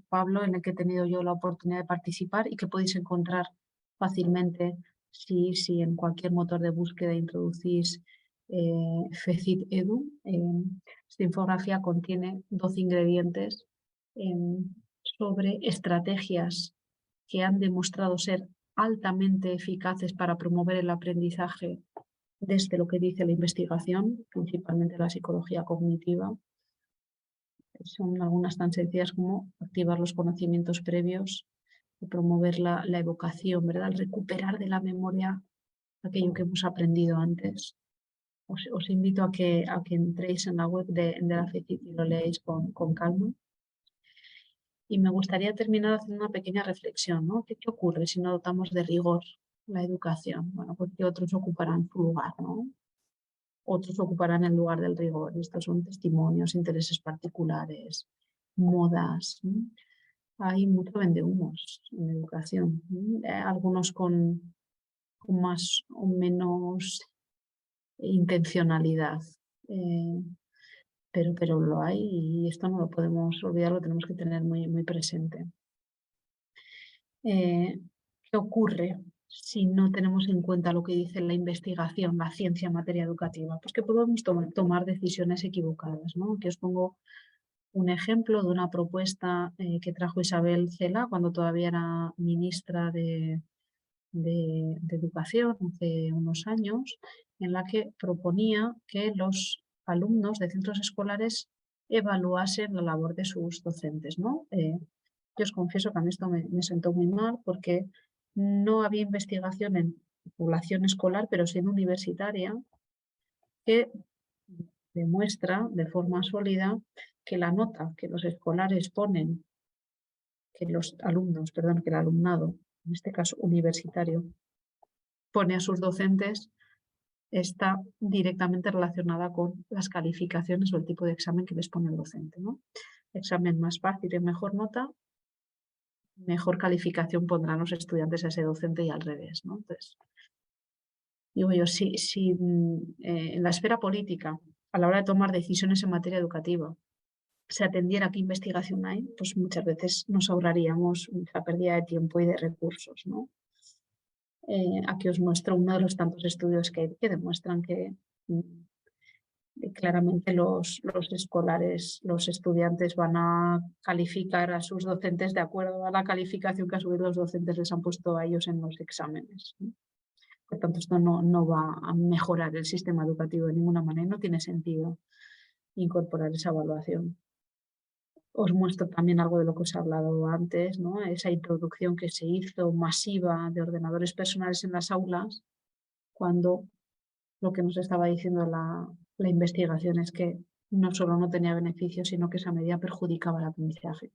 Pablo, en el que he tenido yo la oportunidad de participar y que podéis encontrar fácilmente si en cualquier motor de búsqueda introducís FECIT Edu. Esta infografía contiene 12 ingredientes sobre estrategias que han demostrado ser altamente eficaces para promover el aprendizaje desde lo que dice la investigación, principalmente la psicología cognitiva. Son algunas tan sencillas como activar los conocimientos previos, promover la evocación, ¿verdad? El recuperar de la memoria aquello que hemos aprendido antes. Os invito a que entréis en la web de la FECIT y lo leáis con calma. Y me gustaría terminar haciendo una pequeña reflexión, ¿no? ¿Qué ocurre si no dotamos de rigor la educación? Bueno, pues que otros ocuparán su lugar, ¿no? Otros ocuparán el lugar del rigor. Estos son testimonios, intereses particulares, modas. Hay mucho vendehumos en educación. Algunos con más o menos intencionalidad. Pero lo hay y esto no lo podemos olvidar, lo tenemos que tener muy, muy presente. ¿Qué ocurre si no tenemos en cuenta lo que dice la investigación, la ciencia en materia educativa? Pues que podemos tomar decisiones equivocadas, ¿no? Aquí os pongo un ejemplo de una propuesta que trajo Isabel Cela cuando todavía era ministra de Educación hace unos años, en la que proponía que los alumnos de centros escolares evaluasen la labor de sus docentes, ¿no? Yo os confieso que a mí esto me sentó muy mal porque no había investigación en población escolar, pero sí en universitaria, que demuestra de forma sólida que la nota que los escolares ponen, que los alumnos, perdón, que el alumnado, en este caso universitario, pone a sus docentes, está directamente relacionada con las calificaciones o el tipo de examen que les pone el docente, ¿no? Examen más fácil y mejor nota, mejor calificación pondrán los estudiantes a ese docente y al revés, ¿no? Entonces, digo yo, si en la esfera política, a la hora de tomar decisiones en materia educativa, se atendiera qué investigación hay, pues muchas veces nos ahorraríamos mucha pérdida de tiempo y de recursos, ¿no? Aquí os muestro uno de los tantos estudios que demuestran que claramente los escolares, los estudiantes van a calificar a sus docentes de acuerdo a la calificación que a su vez los docentes les han puesto a ellos en los exámenes, ¿no? Por tanto, esto no va a mejorar el sistema educativo de ninguna manera y no tiene sentido incorporar esa evaluación. Os muestro también algo de lo que os he hablado antes, ¿no? Esa introducción que se hizo masiva de ordenadores personales en las aulas, cuando lo que nos estaba diciendo la investigación es que no solo no tenía beneficios, sino que esa medida perjudicaba el aprendizaje.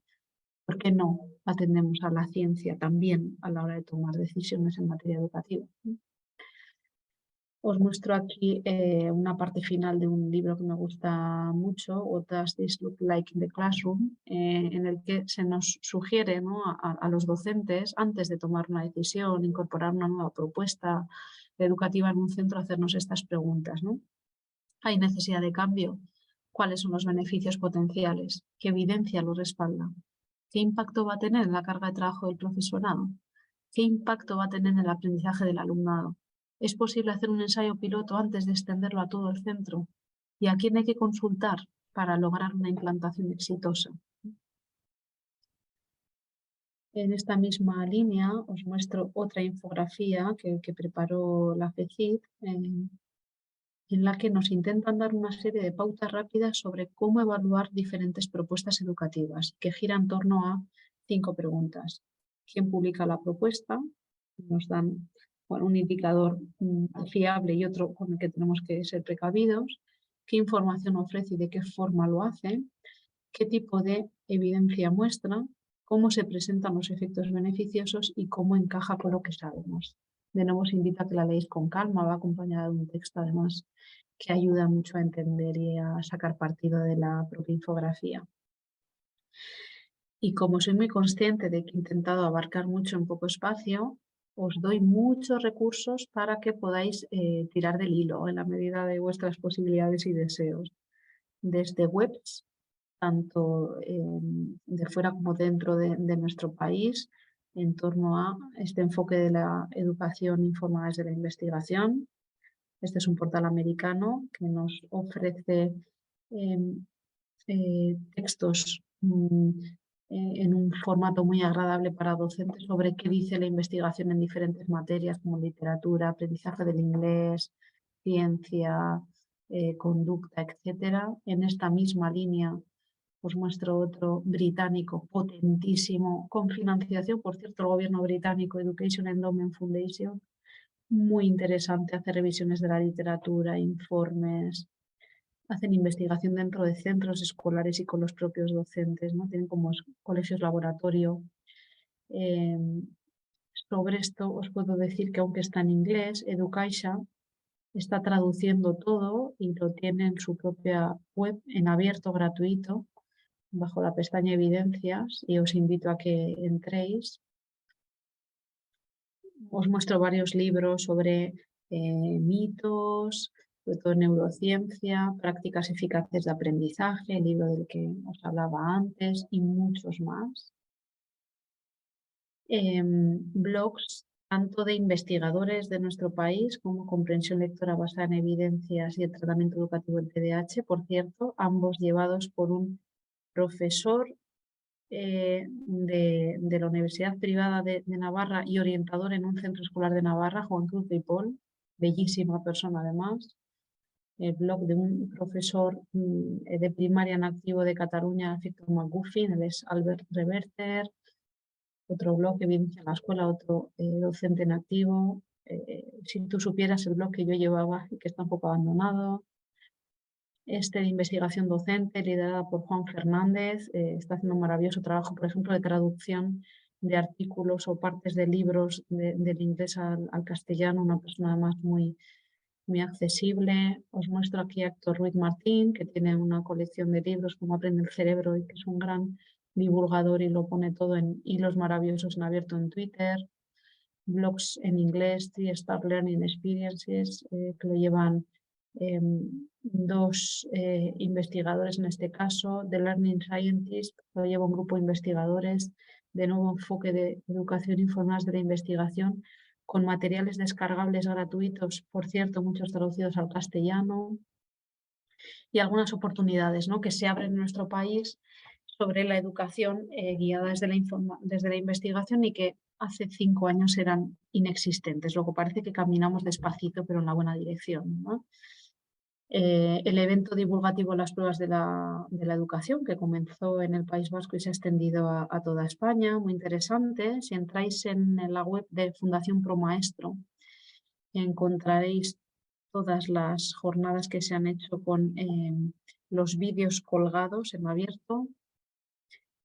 ¿Por qué no atendemos a la ciencia también a la hora de tomar decisiones en materia educativa? Os muestro aquí una parte final de un libro que me gusta mucho, What Does This Look Like in the Classroom?, en el que se nos sugiere, ¿no?, a los docentes, antes de tomar una decisión, incorporar una nueva propuesta educativa en un centro, hacernos estas preguntas, ¿no? ¿Hay necesidad de cambio? ¿Cuáles son los beneficios potenciales? ¿Qué evidencia lo respalda? ¿Qué impacto va a tener en la carga de trabajo del profesorado? ¿Qué impacto va a tener en el aprendizaje del alumnado? ¿Es posible hacer un ensayo piloto antes de extenderlo a todo el centro? ¿Y a quién hay que consultar para lograr una implantación exitosa? En esta misma línea os muestro otra infografía que preparó la FECIT, en la que nos intentan dar una serie de pautas rápidas sobre cómo evaluar diferentes propuestas educativas, que gira en torno a 5 preguntas. ¿Quién publica la propuesta? Nos dan un indicador fiable y otro con el que tenemos que ser precavidos. ¿Qué información ofrece y de qué forma lo hace? ¿Qué tipo de evidencia muestra? ¿Cómo se presentan los efectos beneficiosos y cómo encaja con lo que sabemos? De nuevo os invito a que la leáis con calma, va acompañada de un texto además que ayuda mucho a entender y a sacar partido de la propia infografía. Y como soy muy consciente de que he intentado abarcar mucho en poco espacio, os doy muchos recursos para que podáis tirar del hilo en la medida de vuestras posibilidades y deseos. Desde webs, tanto de fuera como dentro de nuestro país, en torno a este enfoque de la educación informada desde la investigación. Este es un portal americano que nos ofrece textos en un formato muy agradable para docentes sobre qué dice la investigación en diferentes materias como literatura, aprendizaje del inglés, ciencia, conducta, etcétera. En esta misma línea os muestro otro británico potentísimo, con financiación, por cierto, el gobierno británico, Education Endowment Foundation, muy interesante, hace revisiones de la literatura, informes, hacen investigación dentro de centros escolares y con los propios docentes, ¿no? Tienen como colegios laboratorio. Sobre esto os puedo decir que aunque está en inglés, Educaisha está traduciendo todo y lo tiene en su propia web en abierto, gratuito, bajo la pestaña Evidencias, y os invito a que entréis. Os muestro varios libros sobre mitos, sobre todo neurociencia, prácticas eficaces de aprendizaje, el libro del que os hablaba antes y muchos más. Blogs tanto de investigadores de nuestro país como comprensión lectora basada en evidencias y el tratamiento educativo en TDAH, por cierto, ambos llevados por un profesor de la Universidad Privada de Navarra y orientador en un centro escolar de Navarra, Juan Cruz de Paul, bellísima persona además. El blog de un profesor de primaria en activo de Cataluña, Víctor McGuffin, él es Albert Reverter. Otro blog, Evidencia en la Escuela, otro docente en activo. Si tú supieras el blog que yo llevaba y que está un poco abandonado. Este de investigación docente, liderada por Juan Fernández, está haciendo un maravilloso trabajo, por ejemplo, de traducción de artículos o partes de libros del inglés al castellano, una persona además muy, muy accesible. Os muestro aquí a Héctor Ruiz Martín, que tiene una colección de libros como Aprende el Cerebro y que es un gran divulgador y lo pone todo en hilos maravillosos en abierto en Twitter. Blogs en inglés, Three Star Learning Experiences, que lo llevan dos investigadores en este caso. The Learning Scientist lo lleva un grupo de investigadores, de nuevo enfoque de educación informada de la investigación, con materiales descargables gratuitos, por cierto, muchos traducidos al castellano, y algunas oportunidades, ¿no?, que se abren en nuestro país sobre la educación guiada desde la investigación y que hace 5 años eran inexistentes. Luego parece que caminamos despacito, pero en la buena dirección, ¿no? El evento divulgativo Las pruebas de la educación, que comenzó en el País Vasco y se ha extendido a toda España, muy interesante. Si entráis en la web de Fundación Promaestro, encontraréis todas las jornadas que se han hecho con los vídeos colgados en abierto.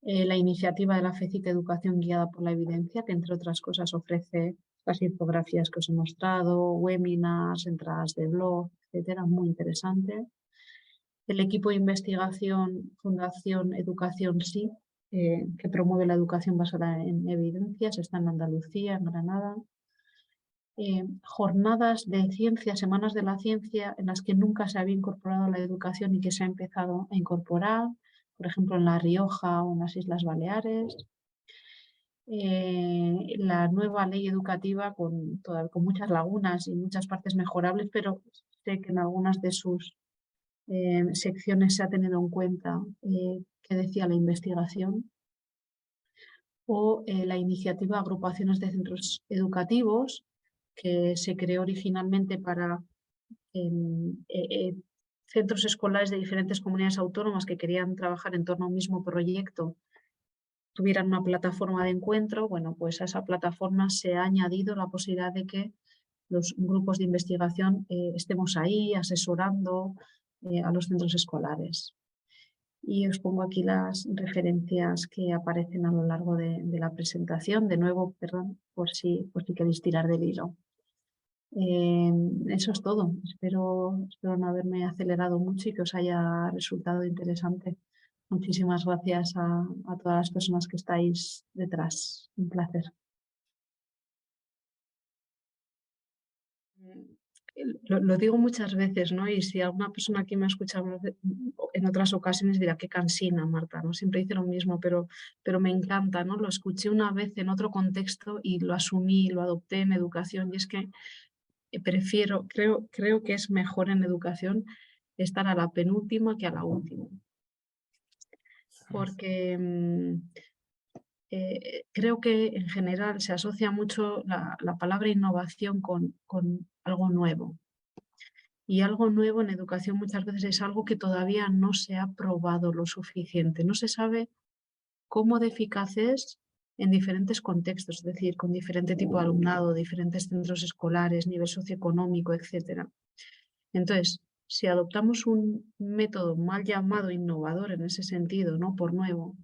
La iniciativa de la FECIT Educación Guiada por la Evidencia, que entre otras cosas ofrece las infografías que os he mostrado, webinars, entradas de blog, etcétera, muy interesante. El equipo de investigación Fundación Educación Sí, que promueve la educación basada en evidencias, está en Andalucía, en Granada. Jornadas de ciencia, semanas de la ciencia, en las que nunca se había incorporado la educación y que se ha empezado a incorporar, por ejemplo en La Rioja o en las Islas Baleares. La nueva ley educativa con muchas lagunas y muchas partes mejorables, pero sé que en algunas de sus secciones se ha tenido en cuenta qué decía la investigación. O la iniciativa Agrupaciones de Centros Educativos, que se creó originalmente para centros escolares de diferentes comunidades autónomas que querían trabajar en torno a un mismo proyecto, tuvieran una plataforma de encuentro. Bueno, pues a esa plataforma se ha añadido la posibilidad de que los grupos de investigación estemos ahí asesorando a los centros escolares. Y os pongo aquí las referencias que aparecen a lo largo de la presentación. De nuevo, perdón, por si queréis tirar del hilo. Eso es todo. Espero no haberme acelerado mucho y que os haya resultado interesante. Muchísimas gracias a todas las personas que estáis detrás. Un placer. Lo digo muchas veces, ¿no? Y si alguna persona aquí me ha escuchado en otras ocasiones dirá, qué cansina, Marta, ¿no? Siempre dice lo mismo, pero me encanta, ¿no? Lo escuché una vez en otro contexto y lo asumí, lo adopté en educación y es que creo que es mejor en educación estar a la penúltima que a la última. Porque creo que en general se asocia mucho la palabra innovación con algo nuevo. Y algo nuevo en educación muchas veces es algo que todavía no se ha probado lo suficiente. No se sabe cómo de eficaz es en diferentes contextos, es decir, con diferente tipo de alumnado, diferentes centros escolares, nivel socioeconómico, etc. Entonces, si adoptamos un método mal llamado innovador en ese sentido, no por nuevo,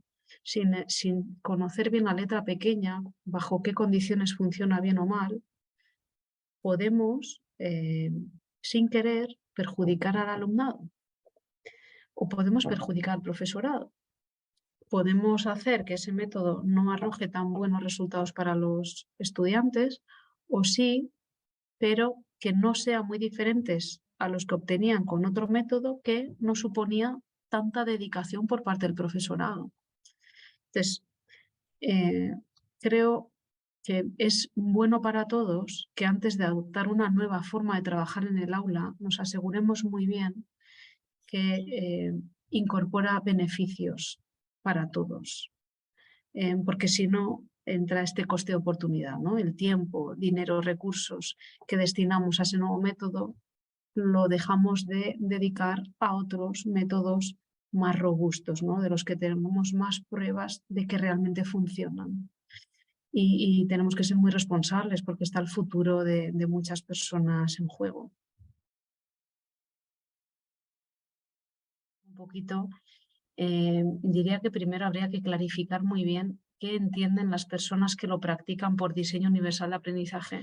sin conocer bien la letra pequeña, bajo qué condiciones funciona bien o mal, podemos, sin querer, perjudicar al alumnado o podemos perjudicar al profesorado. Podemos hacer que ese método no arroje tan buenos resultados para los estudiantes o sí, pero que no sean muy diferentes a los que obtenían con otro método que no suponía tanta dedicación por parte del profesorado. Entonces, eh, creo que es bueno para todos que antes de adoptar una nueva forma de trabajar en el aula nos aseguremos muy bien que incorpora beneficios para todos, porque si no entra este coste de oportunidad, ¿no? El tiempo, dinero, recursos que destinamos a ese nuevo método lo dejamos de dedicar a otros métodos más robustos, ¿no? De los que tenemos más pruebas de que realmente funcionan. Y tenemos que ser muy responsables porque está el futuro de muchas personas en juego. Un poquito, diría que primero habría que clarificar muy bien qué entienden las personas que lo practican por diseño universal de aprendizaje.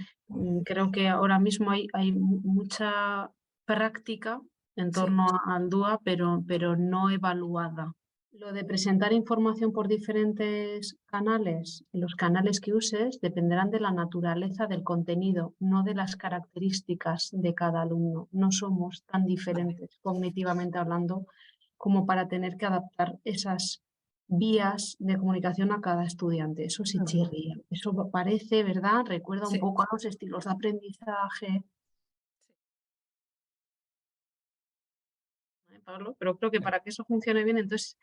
Creo que ahora mismo hay mucha práctica en torno al DUA, pero no evaluada. Lo de presentar información por diferentes canales, los canales que uses dependerán de la naturaleza del contenido, no de las características de cada alumno. No somos tan diferentes cognitivamente hablando como para tener que adaptar esas vías de comunicación a cada estudiante. Eso sí chirría. Eso parece, ¿verdad? Recuerda un poco a los estilos de aprendizaje. Pablo, pero creo que para que eso funcione bien, entonces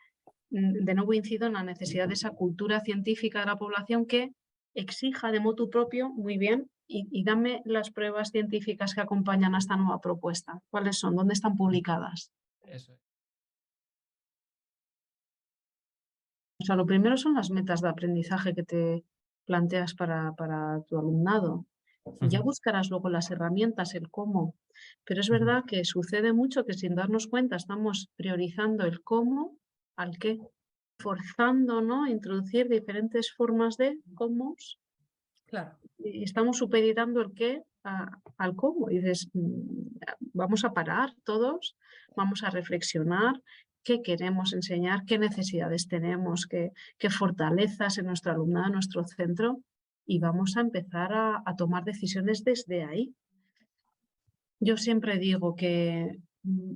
de nuevo incido en la necesidad de esa cultura científica de la población que exija de motu propio, muy bien, y dame las pruebas científicas que acompañan a esta nueva propuesta. ¿Cuáles son? ¿Dónde están publicadas? Eso es. O sea, lo primero son las metas de aprendizaje que te planteas para tu alumnado. Y ya buscarás luego las herramientas, el cómo. Pero es verdad que sucede mucho que sin darnos cuenta estamos priorizando el cómo al qué, forzando, ¿no? Introducir diferentes formas de cómo Claro. y estamos supeditando el qué al cómo. Y dices, vamos a parar todos, vamos a reflexionar qué queremos enseñar, qué necesidades tenemos, qué fortalezas en nuestro alumnado, en nuestro centro, y vamos a empezar a tomar decisiones desde ahí. Yo siempre digo que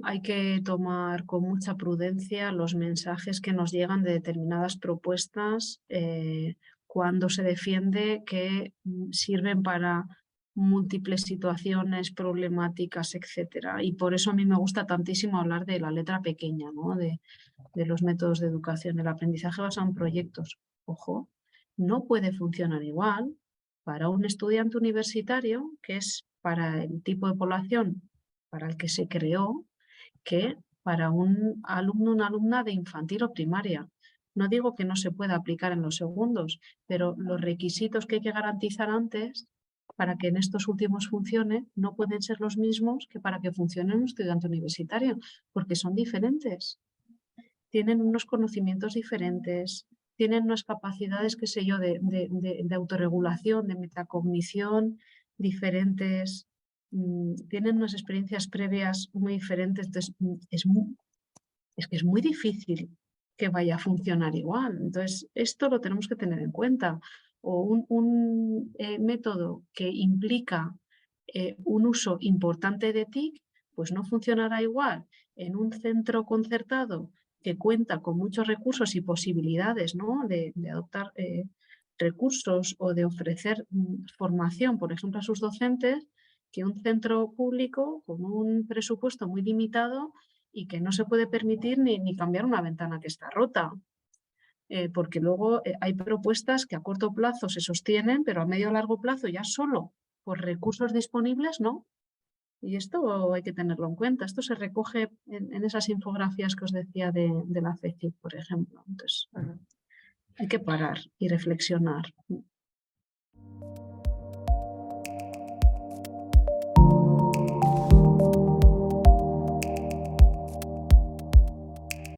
hay que tomar con mucha prudencia los mensajes que nos llegan de determinadas propuestas cuando se defiende que sirven para múltiples situaciones problemáticas, etcétera. Y por eso a mí me gusta tantísimo hablar de la letra pequeña, ¿no? De los métodos de educación. El aprendizaje basado en proyectos. Ojo, no puede funcionar igual para un estudiante universitario, que es para el tipo de población para el que se creó, que para un alumno o una alumna de infantil o primaria. No digo que no se pueda aplicar en los segundos, pero los requisitos que hay que garantizar antes para que en estos últimos funcione no pueden ser los mismos que para que funcione en un estudiante universitario, porque son diferentes. Tienen unos conocimientos diferentes, tienen unas capacidades, qué sé yo, de autorregulación, de metacognición diferentes. tienen unas experiencias previas muy diferentes, entonces es que es muy difícil que vaya a funcionar igual. Entonces, esto lo tenemos que tener en cuenta. O un método que implica un uso importante de TIC, pues no funcionará igual en un centro concertado que cuenta con muchos recursos y posibilidades, ¿no?, de adoptar recursos o de ofrecer formación, por ejemplo, a sus docentes, que un centro público con un presupuesto muy limitado y que no se puede permitir ni cambiar una ventana que está rota. Porque luego hay propuestas que a corto plazo se sostienen, pero a medio o largo plazo ya solo por recursos disponibles no. Y esto hay que tenerlo en cuenta. Esto se recoge en esas infografías que os decía de la FECIP, por ejemplo. Entonces, hay que parar y reflexionar.